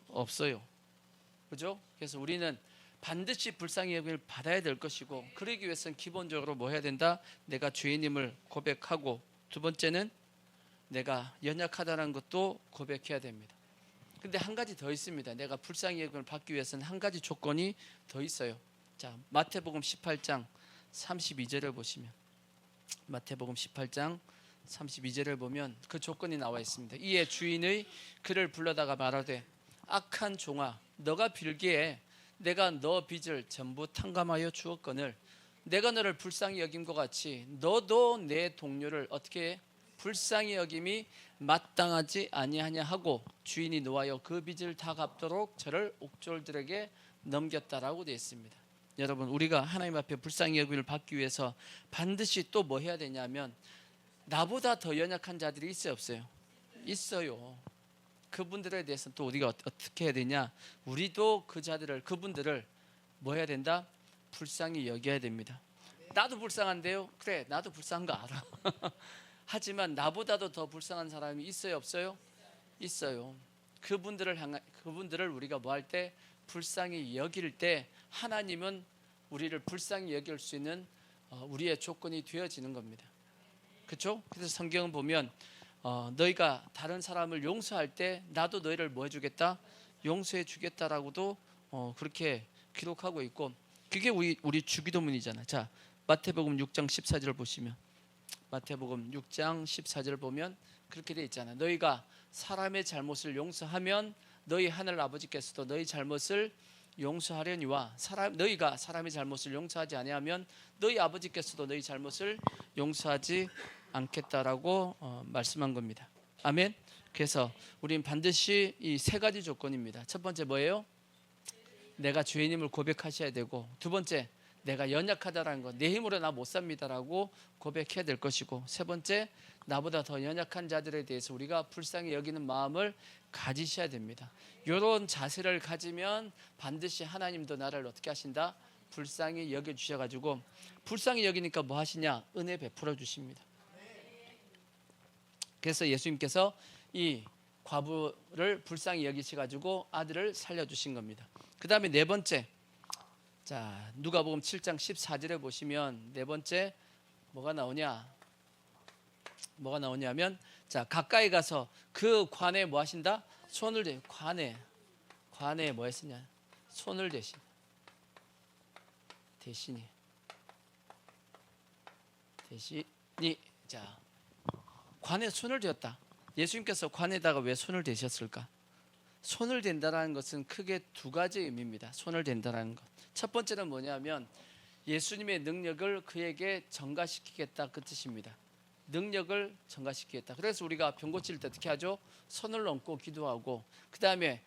없어요. 그죠? 그래서 우리는 반드시 불쌍히 여김을 받아야 될 것이고, 그러기 위해서는 기본적으로 뭐 해야 된다? 내가 죄인임을 고백하고, 두 번째는 내가 연약하다는 것도 고백해야 됩니다. 근데 한 가지 더 있습니다. 내가 불쌍히 여김을 받기 위해서는 한 가지 조건이 더 있어요. 자, 마태복음 18장 32절을 보시면, 마태복음 18장 32절을 보면 그 조건이 나와 있습니다. 이에 주인의 그를 불러다가 말하되 악한 종아, 너가 빌기에 내가 너 빚을 전부 탕감하여 주었거늘 내가 너를 불쌍히 여김과 같이 너도 내 동료를 어떻게 해? 불쌍히 여김이 마땅하지 아니하냐 하고 주인이 노하여 그 빚을 다 갚도록 저를 옥졸들에게 넘겼다라고 되어 있습니다. 여러분, 우리가 하나님 앞에 불쌍히 여김을 받기 위해서 반드시 또 뭐 해야 되냐면, 나보다 더 연약한 자들이 있어요, 없어요? 있어요. 그분들에 대해서 또 우리가 어떻게 해야 되냐? 우리도 그분들을 뭐 해야 된다? 불쌍히 여겨야 됩니다. 나도 불쌍한데요? 그래, 나도 불쌍한 거 알아. 하지만 나보다도 더 불쌍한 사람이 있어요, 없어요? 있어요. 그분들을 우리가 뭐 할 때? 불쌍히 여길 때 하나님은 우리를 불쌍히 여길 수 있는 우리의 조건이 되어지는 겁니다. 그렇죠? 그래서 성경은 보면 너희가 다른 사람을 용서할 때 나도 너희를 뭐 해주겠다? 용서해 주겠다라고도 그렇게 기록하고 있고, 그게 우리 주기도문이잖아. 자, 마태복음 6장 14절을 보시면, 마태복음 6장 14절 보면 그렇게 돼 있잖아. 너희가 사람의 잘못을 용서하면 너희 하늘 아버지께서도 너희 잘못을 용서하려니와 너희가 사람의 잘못을 용서하지 아니하면 너희 아버지께서도 너희 잘못을 용서하지 않겠다라고 말씀한 겁니다. 아멘. 그래서 우리는 반드시 이 세 가지 조건입니다. 첫 번째 뭐예요? 내가 죄인임을 고백하셔야 되고, 두 번째 내가 연약하다라는 것, 내 힘으로 나 못 삽니다라고 고백해야 될 것이고, 세 번째 나보다 더 연약한 자들에 대해서 우리가 불쌍히 여기는 마음을 가지셔야 됩니다. 이런 자세를 가지면 반드시 하나님도 나를 어떻게 하신다? 불쌍히 여겨주셔가지고, 불쌍히 여기니까 뭐 하시냐? 은혜 베풀어 주십니다. 그래서 예수님께서 이 과부를 불쌍히 여기셔가지고 아들을 살려주신 겁니다. 그 다음에 네 번째, 자, 누가복음 7장 14절에 보시면 네 번째 뭐가 나오냐면, 자, 가까이 가서 그 관에 뭐 하신다? 손을 대. 관에 뭐 했으냐? 손을 대신이 자, 관에 손을 대었다. 예수님께서 관에다가 왜 손을 대셨을까? 손을 댄다라는 것은 크게 두 가지 의미입니다. 손을 댄다라는 것. 첫 번째는 뭐냐면 예수님의 능력을 그에게 전가시키겠다 그 뜻입니다. 능력을 전가시키겠다. 그래서 우리가 병 고칠 때 어떻게 하죠? 손을 얹고 기도하고, 그 다음에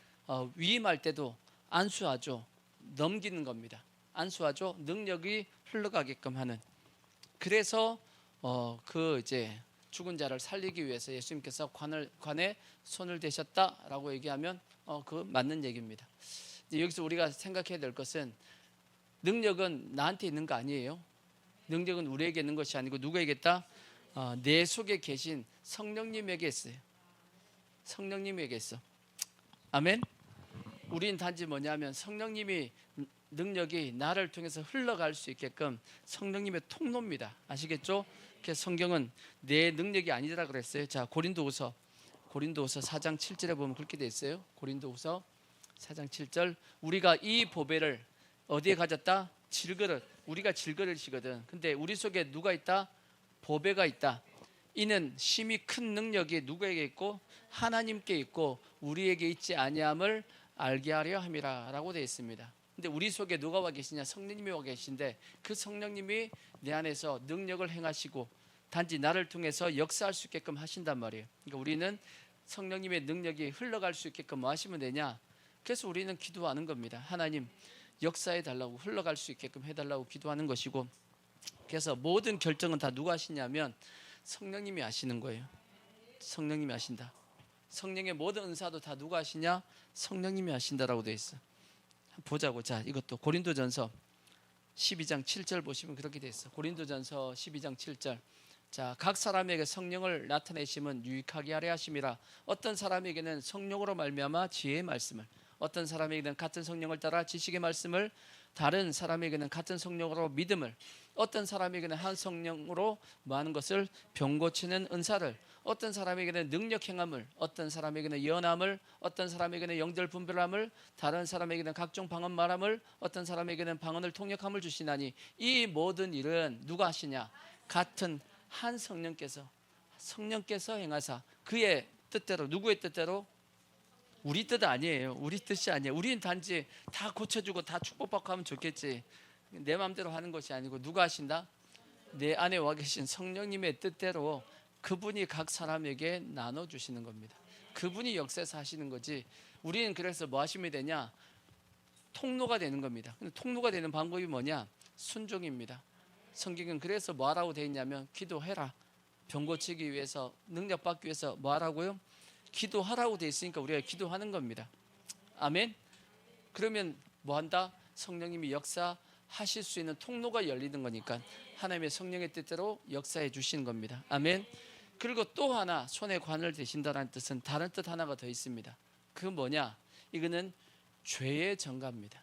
위임할 때도 안수하죠. 넘기는 겁니다. 안수하죠. 능력이 흘러가게끔 하는. 그래서 그 이제 죽은 자를 살리기 위해서 예수님께서 관에 손을 대셨다라고 얘기하면 그 맞는 얘기입니다. 여기서 우리가 생각해야 될 것은 능력은 나한테 있는 거 아니에요. 능력은 우리에게 있는 것이 아니고 누구에게 있다? 내 속에 계신 성령님에게 있어요. 성령님에게 있어. 아멘. 우린 단지 뭐냐면 성령님이 능력이 나를 통해서 흘러갈 수 있게끔 성령님의 통로입니다. 아시겠죠? 그래서 성경은 내 능력이 아니라 그랬어요. 자, 고린도후서 4장 7절에 보면 그렇게 돼 있어요. 고린도후서 4장 7절. 우리가 이 보배를 어디에 가졌다? 질그릇. 우리가 질그릇이거든. 근데 우리 속에 누가 있다? 보배가 있다. 이는 심히 큰 능력이 누구에게 있고 하나님께 있고 우리에게 있지 아니함을 알게 하려 함이라라고 되어 있습니다. 근데 우리 속에 누가 와 계시냐? 성령님이 와 계신데 그 성령님이 내 안에서 능력을 행하시고 단지 나를 통해서 역사할 수 있게끔 하신단 말이에요. 그러니까 우리는 성령님의 능력이 흘러갈 수 있게끔 뭐 하시면 되냐? 그래서 우리는 기도하는 겁니다. 하나님 역사해 달라고, 흘러갈 수 있게끔 해달라고 기도하는 것이고, 그래서 모든 결정은 다 누가 하시냐면 성령님이 하시는 거예요. 성령님이 하신다. 성령의 모든 은사도 다 누가 하시냐? 성령님이 하신다라고 되어 있어. 보자고. 자, 이것도 고린도전서 12장 7절 보시면 그렇게 되어 있어. 고린도전서 12장 7절. 자, 각 사람에게 성령을 나타내심은 유익하게 하려 하심이라. 어떤 사람에게는 성령으로 말미암아 지혜의 말씀을, 어떤 사람에게는 같은 성령을 따라 지식의 말씀을, 다른 사람에게는 같은 성령으로 믿음을, 어떤 사람에게는 한 성령으로 많은 것을 병 고치는 은사를, 어떤 사람에게는 능력 행함을, 어떤 사람에게는 예언함을, 어떤 사람에게는 영들 분별함을, 다른 사람에게는 각종 방언 말함을, 어떤 사람에게는 방언을 통역함을 주시나니 이 모든 일은 누가 하시냐? 같은 한 성령께서 행하사 그의 뜻대로. 누구의 뜻대로? 우리 뜻 아니에요. 우리 뜻이 아니에요. 우리는 단지 다 고쳐주고 다 축복받고 하면 좋겠지. 내 마음대로 하는 것이 아니고 누가 하신다? 내 안에 와 계신 성령님의 뜻대로 그분이 각 사람에게 나눠주시는 겁니다. 그분이 역사에서 하시는 거지. 우리는 그래서 뭐 하시면 되냐? 통로가 되는 겁니다. 근데 통로가 되는 방법이 뭐냐? 순종입니다. 성경은 그래서 뭐 하라고 되어 있냐면 기도해라. 병 고치기 위해서, 능력 받기 위해서 뭐 하라고요? 기도하라고 되어 있으니까 우리가 기도하는 겁니다. 아멘. 그러면 뭐 한다? 성령님이 역사하실 수 있는 통로가 열리는 거니까 하나님의 성령의 뜻대로 역사해 주시는 겁니다. 아멘. 그리고 또 하나, 손에 관을 대신다라는 뜻은 다른 뜻 하나가 더 있습니다. 그 뭐냐? 이거는 죄의 전가입니다.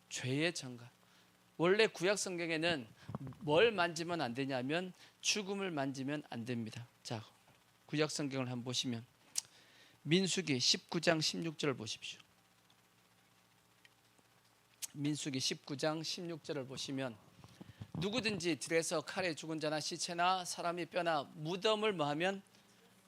죄의 전가. 원래 구약 성경에는 뭘 만지면 안 되냐면 죽음을 만지면 안 됩니다. 자, 구약 성경을 한번 보시면 민수기 19장 16절을 보십시오. 민수기 19장 16절을 보시면 누구든지 들에서 칼에 죽은 자나 시체나 사람이 뼈나 무덤을 뭐하면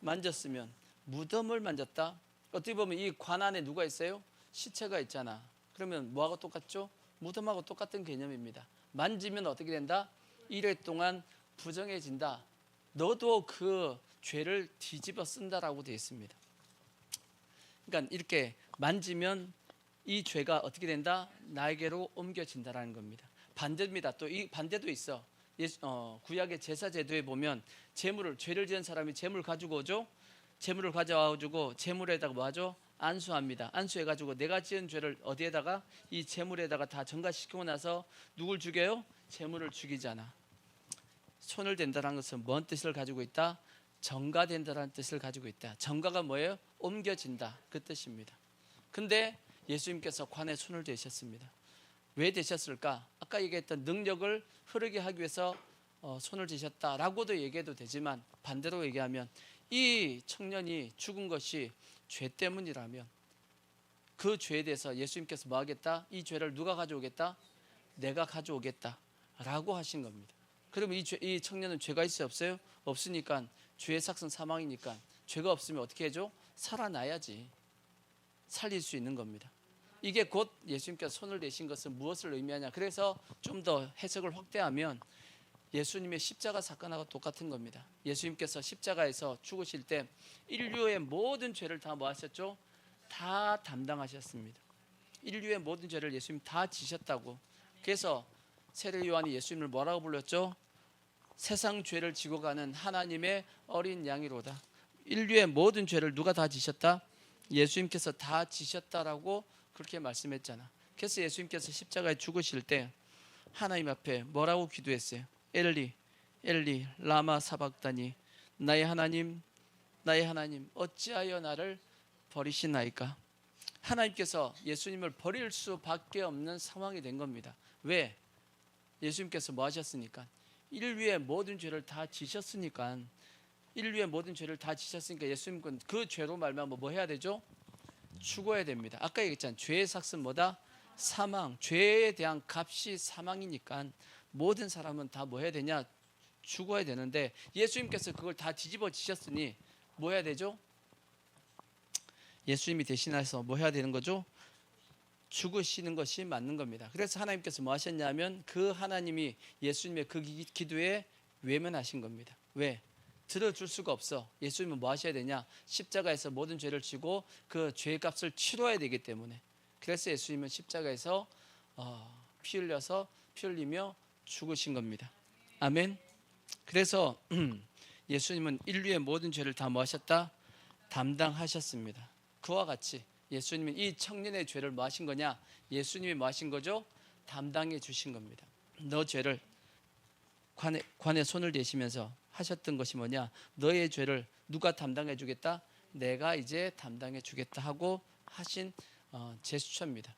만졌으면, 무덤을 만졌다. 어떻게 보면 이 관 안에 누가 있어요? 시체가 있잖아. 그러면 뭐하고 똑같죠? 무덤하고 똑같은 개념입니다. 만지면 어떻게 된다? 1회 동안 부정해진다. 너도 그 죄를 뒤집어 쓴다라고 되어 있습니다. 그러니까 이렇게 만지면 이 죄가 어떻게 된다? 나에게로 옮겨진다라는 겁니다. 반대입니다. 또 이 반대도 있어. 구약의 제사 제도에 보면 죄를 지은 사람이 재물 가지고 오죠. 재물을 가져와가지고 재물에다가 뭐 하죠? 안수합니다. 안수해가지고 내가 지은 죄를 어디에다가? 이 재물에다가 다 전가시키고 나서 누굴 죽여요? 재물을 죽이잖아. 손을 댄다는 것은 뭔 뜻을 가지고 있다? 전가된다는 뜻을 가지고 있다. 전가가 뭐예요? 옮겨진다, 그 뜻입니다. 근데 예수님께서 관에 손을 대셨습니다. 왜 대셨을까? 아까 얘기했던 능력을 흐르게 하기 위해서 손을 대셨다라고도 얘기해도 되지만, 반대로 얘기하면 이 청년이 죽은 것이 죄 때문이라면 그 죄에 대해서 예수님께서 뭐 하겠다? 이 죄를 누가 가져오겠다? 내가 가져오겠다 라고 하신 겁니다. 그러면 이 청년은 죄가 있어요? 없어요? 없으니까 죄의 삭은 사망이니까 죄가 없으면 어떻게 해줘? 살아나야지. 살릴 수 있는 겁니다. 이게 곧 예수님께서 손을 대신 것은 무엇을 의미하냐? 그래서 좀 더 해석을 확대하면 예수님의 십자가 사건하고 똑같은 겁니다. 예수님께서 십자가에서 죽으실 때 인류의 모든 죄를 다 뭐 하셨죠? 다 담당하셨습니다. 인류의 모든 죄를 예수님 다 지셨다고. 그래서 세례 요한이 예수님을 뭐라고 불렀죠? 세상 죄를 지고 가는 하나님의 어린 양이로다. 인류의 모든 죄를 누가 다 지셨다? 예수님께서 다 지셨다라고 그렇게 말씀했잖아. 그래서 예수님께서 십자가에 죽으실 때 하나님 앞에 뭐라고 기도했어요? 엘리 엘리 라마 사박다니, 나의 하나님 나의 하나님 어찌하여 나를 버리시나이까. 하나님께서 예수님을 버릴 수밖에 없는 상황이 된 겁니다. 왜? 예수님께서 뭐 하셨으니까? 인류의 모든 죄를 다 지셨으니까. 인류의 모든 죄를 다 지셨으니까 예수님은 그 죄로 말미암아 뭐 해야 되죠? 죽어야 됩니다. 아까 얘기했잖아요. 죄의 삭은 뭐다? 사망. 죄에 대한 값이 사망이니까 모든 사람은 다 뭐 해야 되냐? 죽어야 되는데 예수님께서 그걸 다 뒤집어 지셨으니 뭐 해야 되죠? 예수님이 대신해서 뭐 해야 되는 거죠? 죽으시는 것이 맞는 겁니다. 그래서 하나님께서 뭐 하셨냐면 그 하나님이 예수님의 그 기도에 외면하신 겁니다. 왜? 들어줄 수가 없어. 예수님은 뭐 하셔야 되냐? 십자가에서 모든 죄를 지고 그 죄값을 치러야 되기 때문에. 그래서 예수님은 십자가에서 피 흘리며 죽으신 겁니다. 아멘. 그래서 예수님은 인류의 모든 죄를 다 뭐 하셨다? 담당하셨습니다. 그와 같이 예수님은 이 청년의 죄를 뭐 하신 거냐? 예수님이 뭐 하신 거죠? 담당해 주신 겁니다. 너 죄를 관에 손을 대시면서 하셨던 것이 뭐냐? 너의 죄를 누가 담당해 주겠다? 내가 이제 담당해 주겠다 하고 하신 제스처입니다.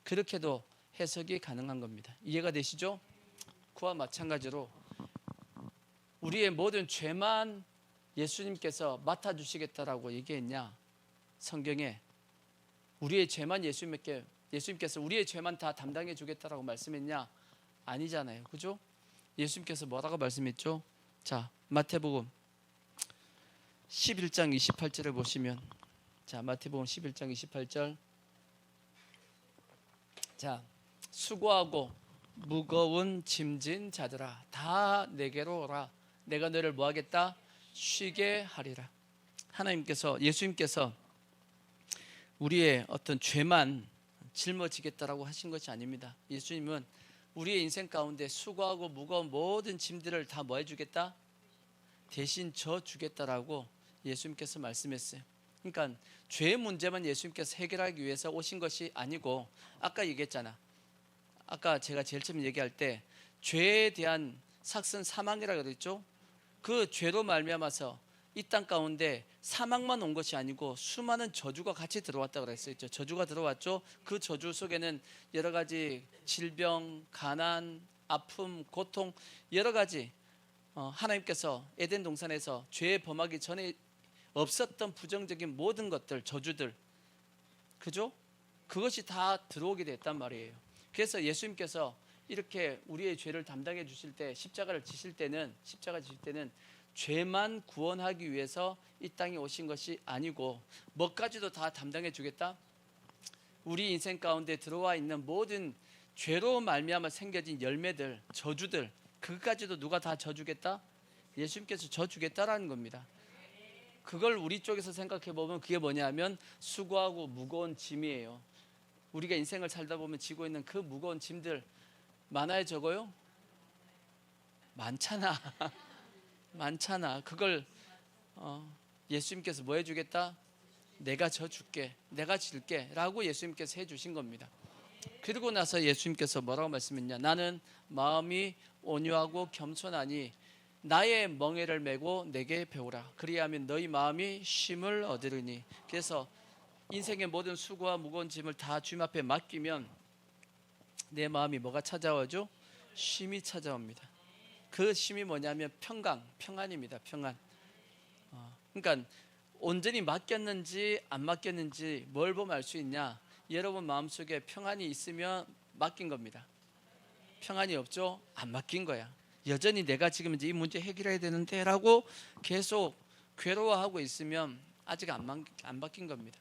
그렇게도 해석이 가능한 겁니다. 이해가 되시죠? 그와 마찬가지로 우리의 모든 죄만 예수님께서 맡아주시겠다라고 얘기했냐? 성경에 우리의 죄만 예수님께서 우리의 죄만 다 담당해 주겠다라고 말씀했냐? 아니잖아요. 그죠? 예수님께서 뭐라고 말씀했죠? 자, 마태복음 11장 28절을 보시면, 자, 마태복음 11장 28절. 자, 수고하고 무거운 짐진 자들아 다 내게로 오라. 내가 너를 뭐 하겠다? 쉬게 하리라. 하나님께서, 예수님께서 우리의 어떤 죄만 짊어지겠다라고 하신 것이 아닙니다. 예수님은 우리의 인생 가운데 수고하고 무거운 모든 짐들을 다 뭐 해주겠다? 대신 져주겠다라고 예수님께서 말씀했어요. 그러니까 죄의 문제만 예수님께서 해결하기 위해서 오신 것이 아니고, 아까 얘기했잖아. 아까 제가 제일 처음 얘기할 때 죄에 대한 삭은 사망이라고 그랬죠. 그 죄로 말미암아서 이 땅 가운데 사망만 온 것이 아니고 수많은 저주가 같이 들어왔다고 그랬어요. 저주가 들어왔죠. 그 저주 속에는 여러 가지 질병, 가난, 아픔, 고통, 여러 가지 하나님께서 에덴 동산에서 죄에 범하기 전에 없었던 부정적인 모든 것들, 저주들, 그죠? 그것이 다 들어오게 됐단 말이에요. 그래서 예수님께서 이렇게 우리의 죄를 담당해 주실 때, 십자가 지실 때는 죄만 구원하기 위해서 이 땅에 오신 것이 아니고 뭐까지도 다 담당해 주겠다? 우리 인생 가운데 들어와 있는 모든 죄로 말미암아 생겨진 열매들, 저주들, 그것까지도 누가 다 져주겠다? 예수님께서 져주겠다라는 겁니다. 그걸 우리 쪽에서 생각해 보면 그게 뭐냐면 수고하고 무거운 짐이에요. 우리가 인생을 살다 보면 지고 있는 그 무거운 짐들 많아요, 적어요? 많잖아. 많잖아. 그걸 예수님께서 뭐 해주겠다? 내가 져줄게, 내가 질게 라고 예수님께서 해주신 겁니다. 그리고 나서 예수님께서 뭐라고 말씀했냐? 나는 마음이 온유하고 겸손하니 나의 멍에를 메고 내게 배우라. 그리하면 너희 마음이 쉼을 얻으리니. 그래서 인생의 모든 수고와 무거운 짐을 다 주님 앞에 맡기면 내 마음이 뭐가 찾아오죠? 쉼이 찾아옵니다. 그 쉼이 뭐냐면 평안입니다. 평안. 그러니까 온전히 맡겼는지 안 맡겼는지 뭘 보면 알 수 있냐? 여러분 마음속에 평안이 있으면 맡긴 겁니다. 평안이 없죠? 안 맡긴 거야. 여전히 내가 지금 이제 이 문제 해결해야 되는데 라고 계속 괴로워하고 있으면 아직 안 맡긴 겁니다.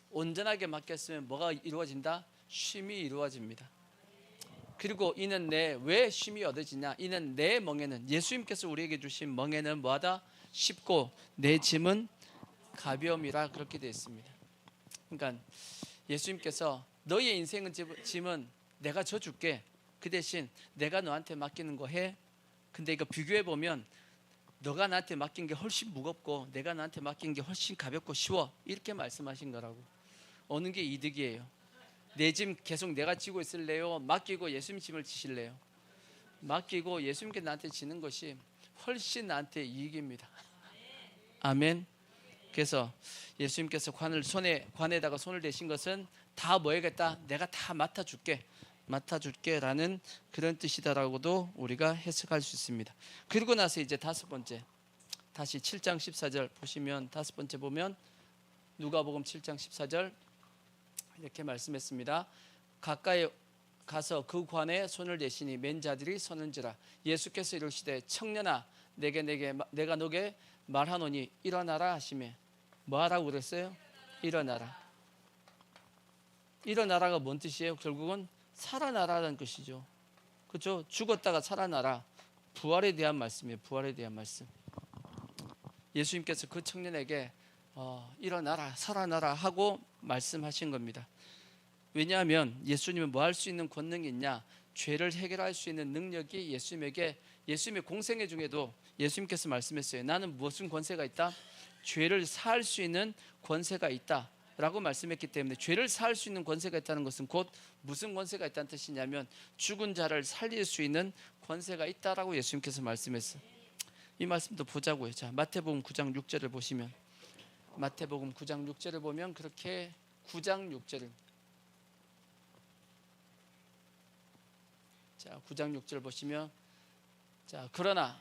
온전하게 맡겼으면 뭐가 이루어진다? 쉼이 이루어집니다. 그리고 이는 왜 쉼이 얻어지냐? 이는 내 멍에는, 예수님께서 우리에게 주신 멍에는 뭐하다? 쉽고 내 짐은 가벼움이라 그렇게 되어 있습니다. 그러니까 예수님께서 너희의 인생은 짐은 내가 져줄게. 그 대신 내가 너한테 맡기는 거 해. 근데 이거 비교해 보면 너가 나한테 맡긴 게 훨씬 무겁고 내가 나한테 맡긴 게 훨씬 가볍고 쉬워. 이렇게 말씀하신 거라고. 어느 게 이득이에요? 내 짐 계속 내가 지고 있을래요? 맡기고 예수님 짐을 지실래요? 맡기고 예수님께 나한테 지는 것이 훨씬 나한테 이익입니다. 아멘. 그래서 예수님께서 관에다가 손을 대신 것은 다 뭐 해야겠다? 내가 다 맡아줄게라는 그런 뜻이다라고도 우리가 해석할 수 있습니다. 그리고 나서 이제 다섯 번째, 다시 7장 14절 보시면, 다섯 번째 보면 누가복음 7장 14절 이렇게 말씀했습니다. 가까이 가서 그 관에 손을 대시니 맨 자들이 서는지라. 예수께서 이르시되 청년아 내가 너게 말하노니 일어나라 하시매. 뭐 하라고 그랬어요? 일어나라. 일어나라가 뭔 뜻이에요? 결국은 살아나라는 것이죠. 그렇죠? 죽었다가 살아나라. 부활에 대한 말씀이에요. 부활에 대한 말씀. 예수님께서 그 청년에게 일어나라, 살아나라 하고 말씀하신 겁니다. 왜냐하면 예수님은 뭐 할 수 있는 권능이 있냐? 죄를 해결할 수 있는 능력이 예수님의 공생애 중에도 예수님께서 말씀했어요. 나는 무슨 권세가 있다? 죄를 사할 수 있는 권세가 있다 라고 말씀했기 때문에, 죄를 사할 수 있는 권세가 있다는 것은 곧 무슨 권세가 있다는 뜻이냐면 죽은 자를 살릴 수 있는 권세가 있다라고 예수님께서 말씀했어요. 이 말씀도 보자고요. 자, 마태복음 9장 6절을 보시면, 마태복음 9장 6절을 보면 그렇게 9장 6절을, 자, 9장 6절 보시면, 자, 그러나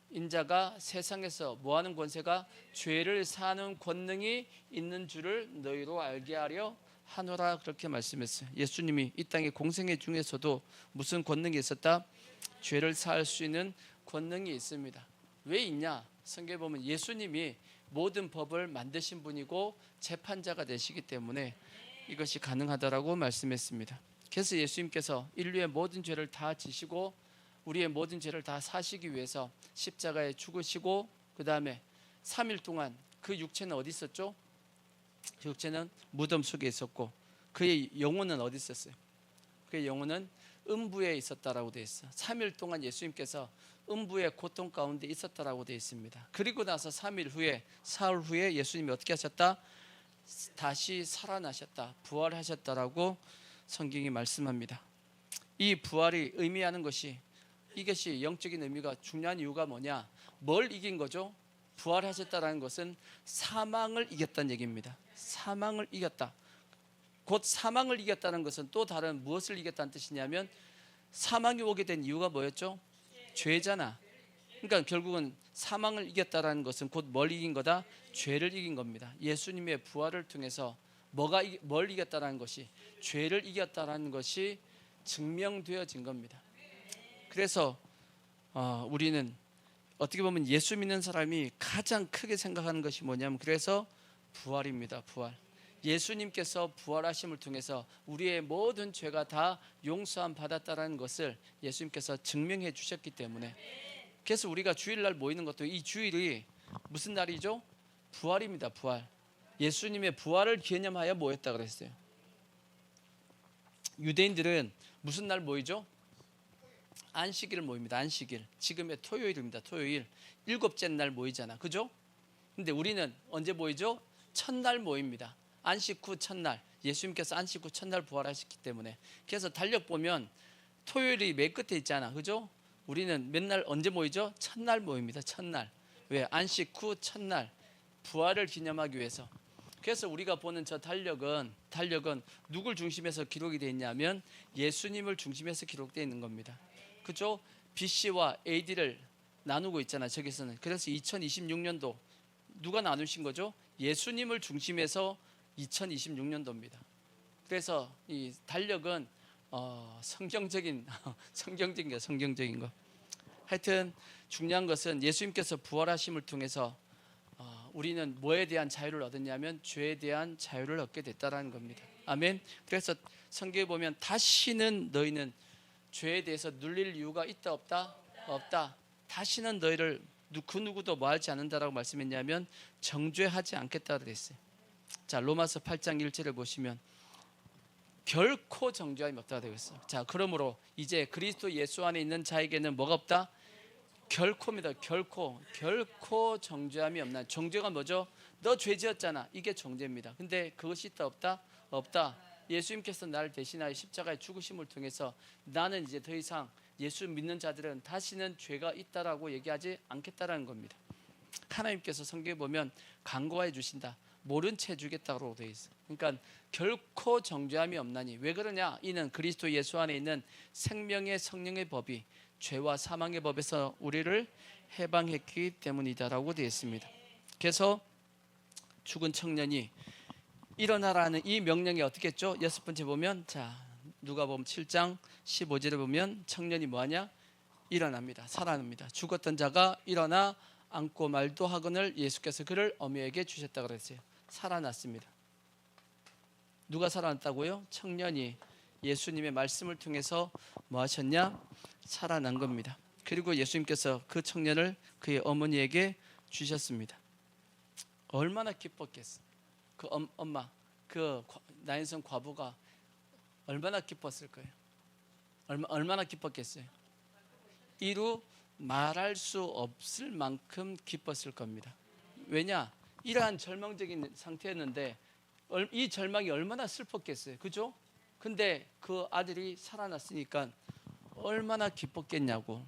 인자가 세상에서 뭐하는 권세가? 죄를 사는 권능이 있는 줄을 너희로 알게 하려 하노라, 그렇게 말씀했어요. 예수님이 이 땅의 공생애 중에서도 무슨 권능이 있었다? 죄를 사할 수 있는 권능이 있습니다. 왜 있냐? 성경에 보면 예수님이 모든 법을 만드신 분이고 재판자가 되시기 때문에 이것이 가능하다라고 말씀했습니다. 그래서 예수님께서 인류의 모든 죄를 다 지시고 우리의 모든 죄를 다 사시기 위해서 십자가에 죽으시고, 그 다음에 3일 동안 그 육체는 어디 있었죠? 그 육체는 무덤 속에 있었고 그의 영혼은 어디 있었어요? 그의 영혼은 음부에 있었다라고 되어 있어요. 3일 동안 예수님께서 음부의 고통 가운데 있었다라고 되어 있습니다. 그리고 나서 3일 후에, 사흘 후에 예수님이 어떻게 하셨다? 다시 살아나셨다, 부활하셨다라고 성경이 말씀합니다. 이 부활이 의미하는 것이, 이것이 영적인 의미가 중요한 이유가 뭐냐? 뭘 이긴 거죠? 부활하셨다라는 것은 사망을 이겼다는 얘기입니다. 사망을 이겼다. 곧 사망을 이겼다는 것은 또 다른 무엇을 이겼다는 뜻이냐면, 사망이 오게 된 이유가 뭐였죠? 죄잖아. 그러니까 결국은 사망을 이겼다라는 것은 곧 뭘 이긴 거다? 죄를 이긴 겁니다. 예수님의 부활을 통해서 뭘 이겼다라는 것이, 죄를 이겼다라는 것이 증명되어진 겁니다. 그래서 우리는 어떻게 보면 예수 믿는 사람이 가장 크게 생각하는 것이 뭐냐면, 그래서 부활입니다. 부활. 예수님께서 부활하심을 통해서 우리의 모든 죄가 다 용서함 받았다라는 것을 예수님께서 증명해 주셨기 때문에, 그래서 우리가 주일날 모이는 것도, 이 주일이 무슨 날이죠? 부활입니다. 부활. 예수님의 부활을 기념하여 모였다 그랬어요. 유대인들은 무슨 날 모이죠? 안식일 모입니다. 안식일. 지금의 토요일입니다. 토요일. 7째 날 모이잖아. 그죠? 근데 우리는 언제 모이죠? 첫날 모입니다. 안식 후 첫날. 예수님께서 안식 후 첫날 부활하셨기 때문에. 그래서 달력 보면 토요일이 맨 끝에 있잖아. 그죠? 우리는 맨날 언제 모이죠? 첫날 모입니다. 첫날. 왜? 안식 후 첫날. 부활을 기념하기 위해서. 그래서 우리가 보는 저 달력은 누굴 중심에서 기록이 되어 있냐면 예수님을 중심에서 기록되어 있는 겁니다. 그죠? BC와 AD를 나누고 있잖아, 저기서는. 그래서 2026년도 누가 나누신 거죠? 예수님을 중심해서 2026년도입니다. 그래서 이 달력은 성경적인 거. 하여튼 중요한 것은 예수님께서 부활하심을 통해서 우리는 뭐에 대한 자유를 얻었냐면 죄에 대한 자유를 얻게 됐다라는 겁니다. 아멘. 그래서 성경에 보면 다시는 너희는 죄에 대해서 눌릴 이유가 있다 없다? 없다. 다시는 너희를 그 누구도 뭐 하지 않는다라고 말씀했냐면 정죄하지 않겠다고 그랬어요. 자, 로마서 8장 1절을 보시면, 결코 정죄함이 없다가 되겠어. 자, 그러므로 이제 그리스도 예수 안에 있는 자에게는 뭐가 없다? 결코입니다. 결코 정죄함이 없나. 정죄가 뭐죠? 너 죄 지었잖아. 이게 정죄입니다. 근데 그것이 있다 없다? 없다. 예수님께서 나를 대신하여 십자가의 죽으심을 통해서 나는 이제 더 이상 예수 믿는 자들은 다시는 죄가 있다라고 얘기하지 않겠다라는 겁니다. 하나님께서 성경에 보면 간구해 주신다. 모른 채 주겠다고 되어 있어. 그러니까 결코 정죄함이 없나니. 왜 그러냐? 이는 그리스도 예수 안에 있는 생명의 성령의 법이 죄와 사망의 법에서 우리를 해방했기 때문이다라고 되어 있습니다. 그래서 죽은 청년이 일어나라는 이 명령이 어떻게 했죠? 여섯 번째 보면, 자, 누가복음 7장 15절에 보면 청년이 뭐하냐? 일어납니다. 살아납니다. 죽었던 자가 일어나 앉고 말도 하거늘 예수께서 그를 어미에게 주셨다 그랬어요. 살아났습니다. 누가 살아났다고요? 청년이 예수님의 말씀을 통해서 뭐 하셨냐? 살아난 겁니다. 그리고 예수님께서 그 청년을 그의 어머니에게 주셨습니다. 얼마나 기뻤겠어. 그 엄마, 그 나인성 과부가 얼마나 기뻤을 거예요. 얼마나 기뻤겠어요. 이루 말할 수 없을 만큼 기뻤을 겁니다. 왜냐? 이러한 절망적인 상태였는데 이 절망이 얼마나 슬펐겠어요. 그죠? 근데 그 아들이 살아났으니까 얼마나 기뻤겠냐고.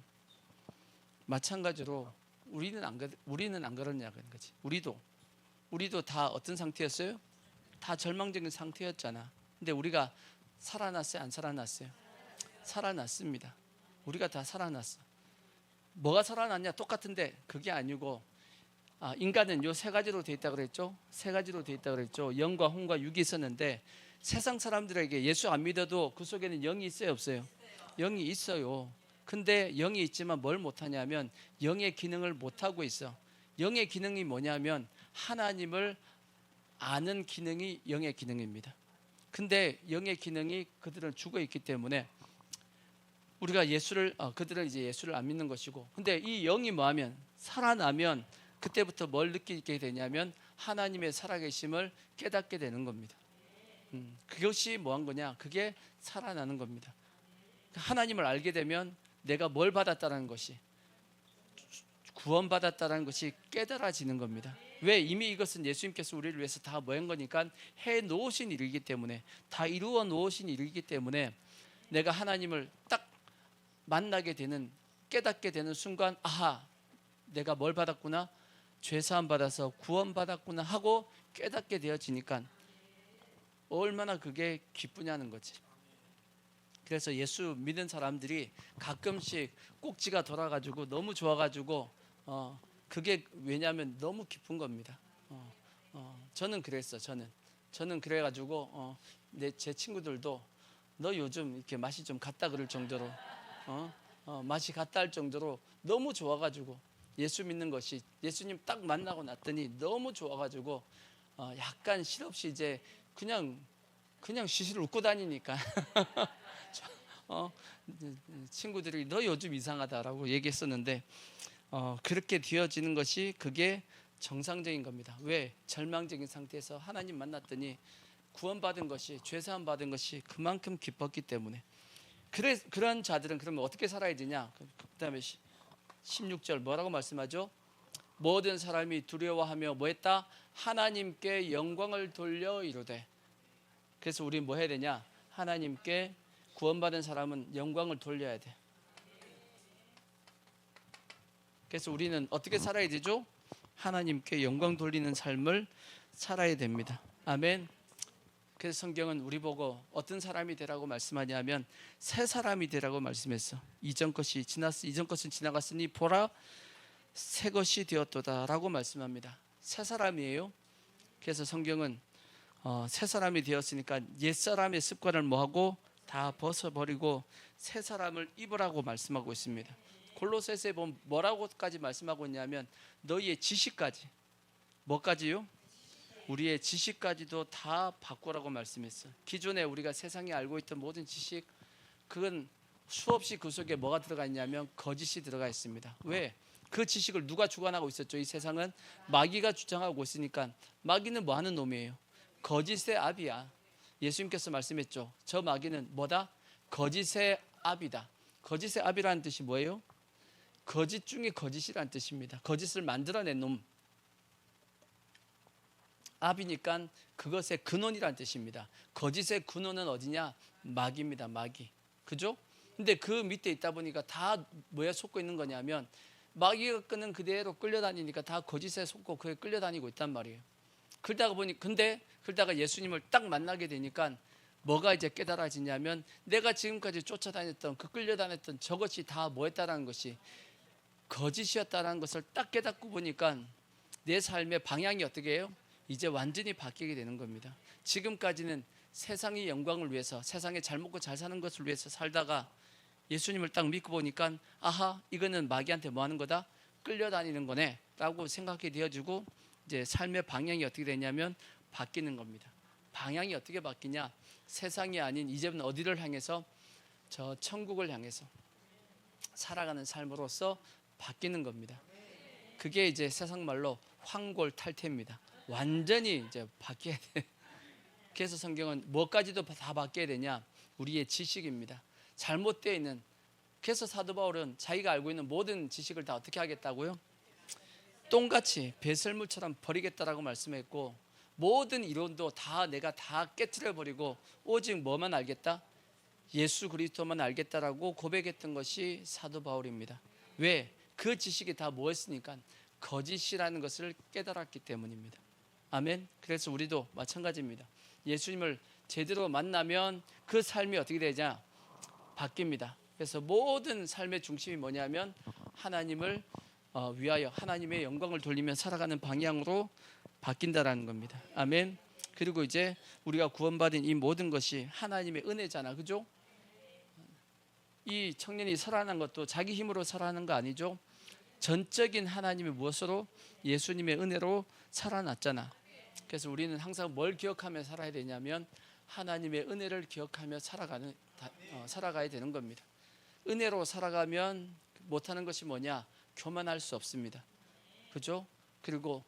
마찬가지로 우리는 안 그러냐는 거지. 우리도 다 어떤 상태였어요? 다 절망적인 상태였잖아. 근데 우리가 살아났어요? 안 살아났어요? 살아났습니다. 우리가 다 살아났어. 뭐가 살아났냐? 똑같은데 그게 아니고, 인간은 요 세 가지로 돼 있다 그랬죠? 세 가지로 돼 있다 그랬죠? 영과 혼과 육이 있었는데 세상 사람들에게 예수 안 믿어도 그 속에는 영이 있어요, 없어요? 영이 있어요. 근데 영이 있지만 뭘 못하냐면 영의 기능을 못하고 있어. 영의 기능이 뭐냐면 하나님을 아는 기능이 영의 기능입니다. 근데 영의 기능이 그들은 죽어 있기 때문에 우리가 그들은 이제 예수를 안 믿는 것이고, 근데 이 영이 뭐하면 살아나면 그때부터 뭘 느끼게 되냐면 하나님의 살아계심을 깨닫게 되는 겁니다. 그것이 뭐한 거냐? 그게 살아나는 겁니다. 하나님을 알게 되면 내가 뭘 받았다는 것이, 구원받았다는 것이 깨달아지는 겁니다. 왜? 이미 이것은 예수님께서 우리를 위해서 다 뭐 한 거니까 해 놓으신 일이기 때문에, 다 이루어 놓으신 일이기 때문에 내가 하나님을 딱 만나게 되는, 깨닫게 되는 순간, 아하, 내가 뭘 받았구나, 죄사함 받아서 구원 받았구나 하고 깨닫게 되어지니까 얼마나 그게 기쁘냐는 거지. 그래서 예수 믿는 사람들이 가끔씩 꼭지가 돌아가지고 너무 좋아가지고 그게 왜냐하면 너무 기쁜 겁니다. 저는 그랬어. 저는 그래가지고 제 친구들도 너 요즘 이렇게 맛이 좀 갔다 그럴 정도로 맛이 갔다 할 정도로 너무 좋아가지고 예수 믿는 것이, 예수님 딱 만나고 났더니 너무 좋아가지고 약간 실없이 이제 그냥 시실 웃고 다니니까 친구들이 너 요즘 이상하다라고 얘기했었는데 그렇게 되어지는 것이 그게 정상적인 겁니다. 왜? 절망적인 상태에서 하나님 만났더니 구원받은 것이, 죄사함 받은 것이 그만큼 기뻤기 때문에. 그런 자들은 그러면 어떻게 살아야 되냐? 그 다음에 16절 뭐라고 말씀하죠? 모든 사람이 두려워하며 뭐 했다? 하나님께 영광을 돌려 이르되. 그래서 우리 뭐 해야 되냐? 하나님께, 구원받은 사람은 영광을 돌려야 돼. 그래서 우리는 어떻게 살아야 되죠? 하나님께 영광 돌리는 삶을 살아야 됩니다. 아멘. 그래서 성경은 우리 보고 어떤 사람이 되라고 말씀하냐면 새 사람이 되라고 말씀했어. 이전 것은 지나갔으니 보라 새 것이 되었도다라고 말씀합니다. 새 사람이에요. 그래서 성경은 새 사람이 되었으니까 옛 사람의 습관을 뭐하고 다 벗어버리고 새 사람을 입으라고 말씀하고 있습니다. 골로새서에 보면 뭐라고까지 말씀하고 있냐면 너희의 지식까지, 뭐까지요? 우리의 지식까지도 다 바꾸라고 말씀했어요. 기존에 우리가 세상에 알고 있던 모든 지식, 그건 수없이 그 속에 뭐가 들어가 있냐면 거짓이 들어가 있습니다. 왜? 그 지식을 누가 주관하고 있었죠? 이 세상은 마귀가 주장하고 있으니까. 마귀는 뭐 하는 놈이에요? 거짓의 아비야. 예수님께서 말씀했죠. 저 마귀는 뭐다? 거짓의 아비다. 거짓의 아비라는 뜻이 뭐예요? 거짓 중에 거짓이라는 뜻입니다. 거짓을 만들어낸 놈. 아비니까 그것의 근원이라는 뜻입니다. 거짓의 근원은 어디냐? 마귀입니다. 마귀. 그죠? 근데 그 밑에 있다 보니까 다 뭐에 속고 있는 거냐면 마귀가 끄는 그대로 끌려다니니까 다 거짓에 속고 그에 끌려다니고 있단 말이에요. 그러다가 예수님을 딱 만나게 되니까 뭐가 이제 깨달아지냐면 내가 지금까지 쫓아다녔던 그 끌려다녔던 저것이 다 뭐였다라는 것이 거짓이었다라는 것을 딱 깨닫고 보니까 내 삶의 방향이 어떻게 해요? 이제 완전히 바뀌게 되는 겁니다. 지금까지는 세상의 영광을 위해서 세상에 잘 먹고 잘 사는 것을 위해서 살다가 예수님을 딱 믿고 보니까 아하, 이거는 마귀한테 뭐 하는 거다? 끌려다니는 거네 라고 생각이 되어지고 이제 삶의 방향이 어떻게 되냐면 바뀌는 겁니다. 방향이 어떻게 바뀌냐? 세상이 아닌 이제는 어디를 향해서? 저 천국을 향해서 살아가는 삶으로서 바뀌는 겁니다. 그게 이제 세상 말로 황골탈퇴입니다. 완전히 이제 바뀌어야 돼. 그래서 성경은 뭐까지도 다 바뀌어야 되냐? 우리의 지식입니다. 잘못되어 있는. 그래서 사도 바울은 자기가 알고 있는 모든 지식을 다 어떻게 하겠다고요? 똥같이 배설물처럼 버리겠다라고 말씀했고 모든 이론도 다 내가 다 깨트려 버리고 오직 뭐만 알겠다? 예수 그리스도만 알겠다라고 고백했던 것이 사도 바울입니다. 왜? 그 지식이 다 뭐였으니까 거짓이라는 것을 깨달았기 때문입니다. 아멘. 그래서 우리도 마찬가지입니다. 예수님을 제대로 만나면 그 삶이 어떻게 되냐? 바뀝니다. 그래서 모든 삶의 중심이 뭐냐면 하나님을 위하여 하나님의 영광을 돌리며 살아가는 방향으로 바뀐다라는 겁니다. 아멘. 그리고 이제 우리가 구원받은 이 모든 것이 하나님의 은혜잖아. 그죠? 이 청년이 살아난 것도 자기 힘으로 살아난 거 아니죠? 전적인 하나님의 무엇으로? 예수님의 은혜로 살아났잖아. 그래서 우리는 항상 뭘 기억하며 살아야 되냐면 하나님의 은혜를 기억하며 살아가야 되는 겁니다. 은혜로 살아가면 못하는 것이 뭐냐? 교만할 수 없습니다. 그죠? 그리고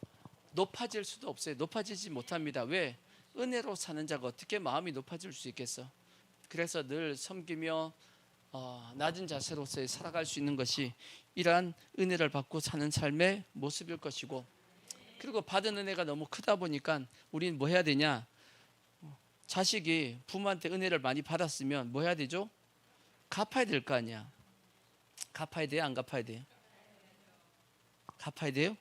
높아질 수도 없어요. 높아지지 못합니다. 왜? 은혜로 사는 자가 어떻게 마음이 높아질 수 있겠어? 그래서 늘 섬기며 낮은 자세로서 살아갈 수 있는 것이 이러한 은혜를 받고 사는 삶의 모습일 것이고, 그리고 받은 은혜가 너무 크다 보니까 우리는 뭐 해야 되냐? 자식이 부모한테 은혜를 많이 받았으면 뭐 해야 되죠? 갚아야 될 거 아니야. 갚아야 돼요? 안 갚아야 돼요? 갚아야 돼요?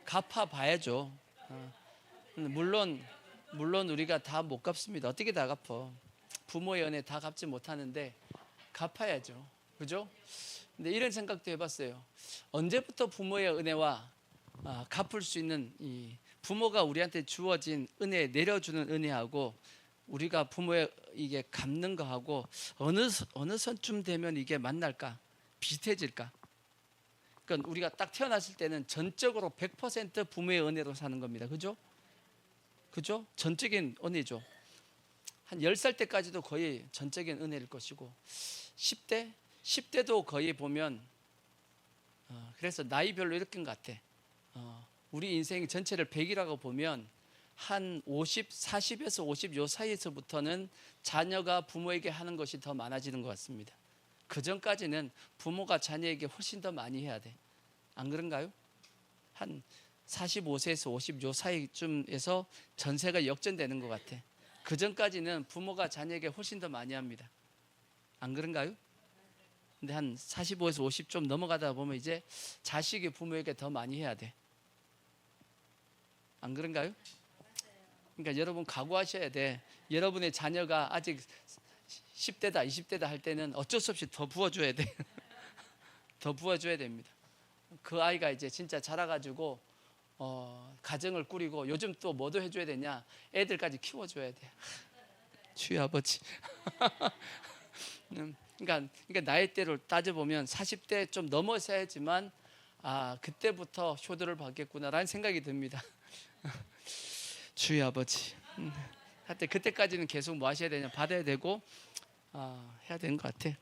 갚아봐야죠. 물론 우리가 다 못 갚습니다. 어떻게 다 갚어? 부모의 은혜 다 갚지 못하는데 갚아야죠. 그죠? 근데 이런 생각도 해봤어요. 언제부터 부모의 은혜와 갚을 수 있는 이 부모가 우리한테 주어진 은혜, 내려주는 은혜하고 우리가 부모의 이게 갚는 거하고 어느 선쯤 되면 이게 만날까? 비슷해질까? 그러니까 우리가 딱 태어났을 때는 전적으로 100% 부모의 은혜로 사는 겁니다. 그죠? 그죠? 전적인 은혜죠. 한 10살 때까지도 거의 전적인 은혜일 것이고 10대도 거의 보면 그래서 나이별로 이렇게인 것 같아. 우리 인생 전체를 100이라고 보면 한 40에서 50 요 사이에서부터는 자녀가 부모에게 하는 것이 더 많아지는 것 같습니다. 그 전까지는 부모가 자녀에게 훨씬 더 많이 해야 돼. 안 그런가요? 한 45세에서 50 요 사이쯤에서 전세가 역전되는 것 같아. 그 전까지는 부모가 자녀에게 훨씬 더 많이 합니다. 안 그런가요? 근데 한 45에서 50 좀 넘어가다 보면 이제 자식이 부모에게 더 많이 해야 돼. 안 그런가요? 그러니까 여러분 각오하셔야 돼. 여러분의 자녀가 아직 10대다 20대다 할 때는 어쩔 수 없이 더 부어줘야 돼. 더 부어줘야 됩니다. 그 아이가 이제 진짜 자라가지고 가정을 꾸리고 요즘 또 뭐도 해줘야 되냐? 애들까지 키워줘야 돼. 주여 아버지. 그러니까 나이대로 따져보면 40대 좀 넘어서야지만 그때부터 효도를 받겠구나라는 생각이 듭니다. 주여 아버지. 하여튼 그때까지는 계속 뭐 하셔야 되냐? 받아야 되고 해야 되는 것 같아.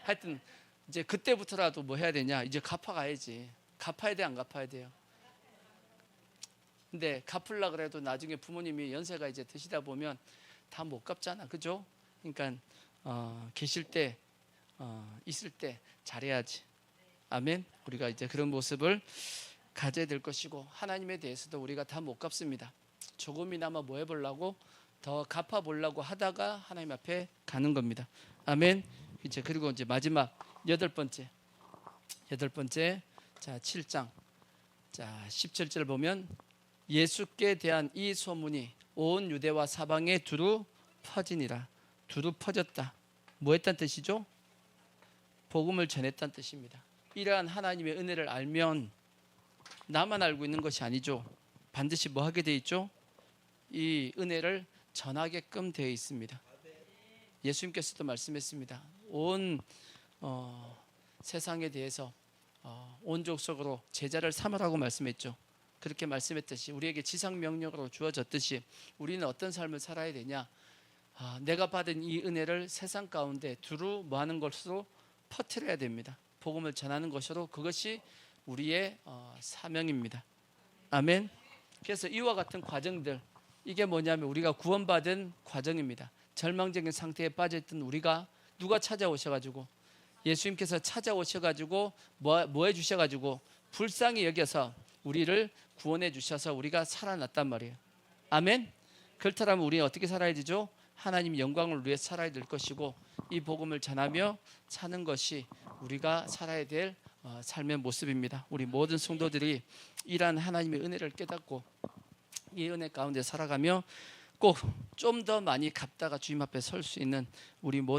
하여튼 이제 그때부터라도 뭐 해야 되냐? 이제 갚아가야지. 갚아야 돼, 안 갚아야 돼요? 근데 갚으려 그래도 나중에 부모님이 연세가 이제 드시다 보면 다 못 갚잖아, 그죠? 그러니까 계실 때 있을 때 잘해야지. 아멘. 우리가 이제 그런 모습을 가져야 될 것이고, 하나님에 대해서도 우리가 다 못 갚습니다. 조금이나마 뭐 해보려고, 더 갚아보려고 하다가 하나님 앞에 가는 겁니다. 아멘. 이제 그리고 이제 마지막 여덟 번째 자 7장 자 17절 보면, 예수께 대한 이 소문이 온 유대와 사방에 두루 퍼지니라. 두루 퍼졌다. 뭐 했다는 뜻이죠? 복음을 전했다는 뜻입니다. 이러한 하나님의 은혜를 알면 나만 알고 있는 것이 아니죠. 반드시 뭐 하게 돼 있죠? 이 은혜를 전하게끔 되어 있습니다. 예수님께서도 말씀했습니다. 온 세상에 대해서 온 족속으로 제자를 삼으라고 말씀했죠. 그렇게 말씀했듯이 우리에게 지상명령으로 주어졌듯이 우리는 어떤 삶을 살아야 되냐, 내가 받은 이 은혜를 세상 가운데 두루 뭐하는 것으로 퍼뜨려야 됩니다. 복음을 전하는 것으로, 그것이 우리의 사명입니다. 아멘. 그래서 이와 같은 과정들, 이게 뭐냐면 우리가 구원받은 과정입니다. 절망적인 상태에 빠져있던 우리가 누가 찾아오셔가지고, 예수님께서 찾아오셔가지고 뭐 해주셔가지고 불쌍히 여겨서 우리를 구원해 주셔서 우리가 살아났단 말이에요. 아멘. 그렇다면 우리는 어떻게 살아야 되죠? 하나님 영광을 위해 살아야 될 것이고, 이 복음을 전하며 사는 것이 우리가 살아야 될 삶의 모습입니다. 우리 모든 성도들이 이러한 하나님의 은혜를 깨닫고 이 은혜 가운데 살아가며 꼭 좀 더 많이 갚다가 주님 앞에 설 수 있는 우리 모든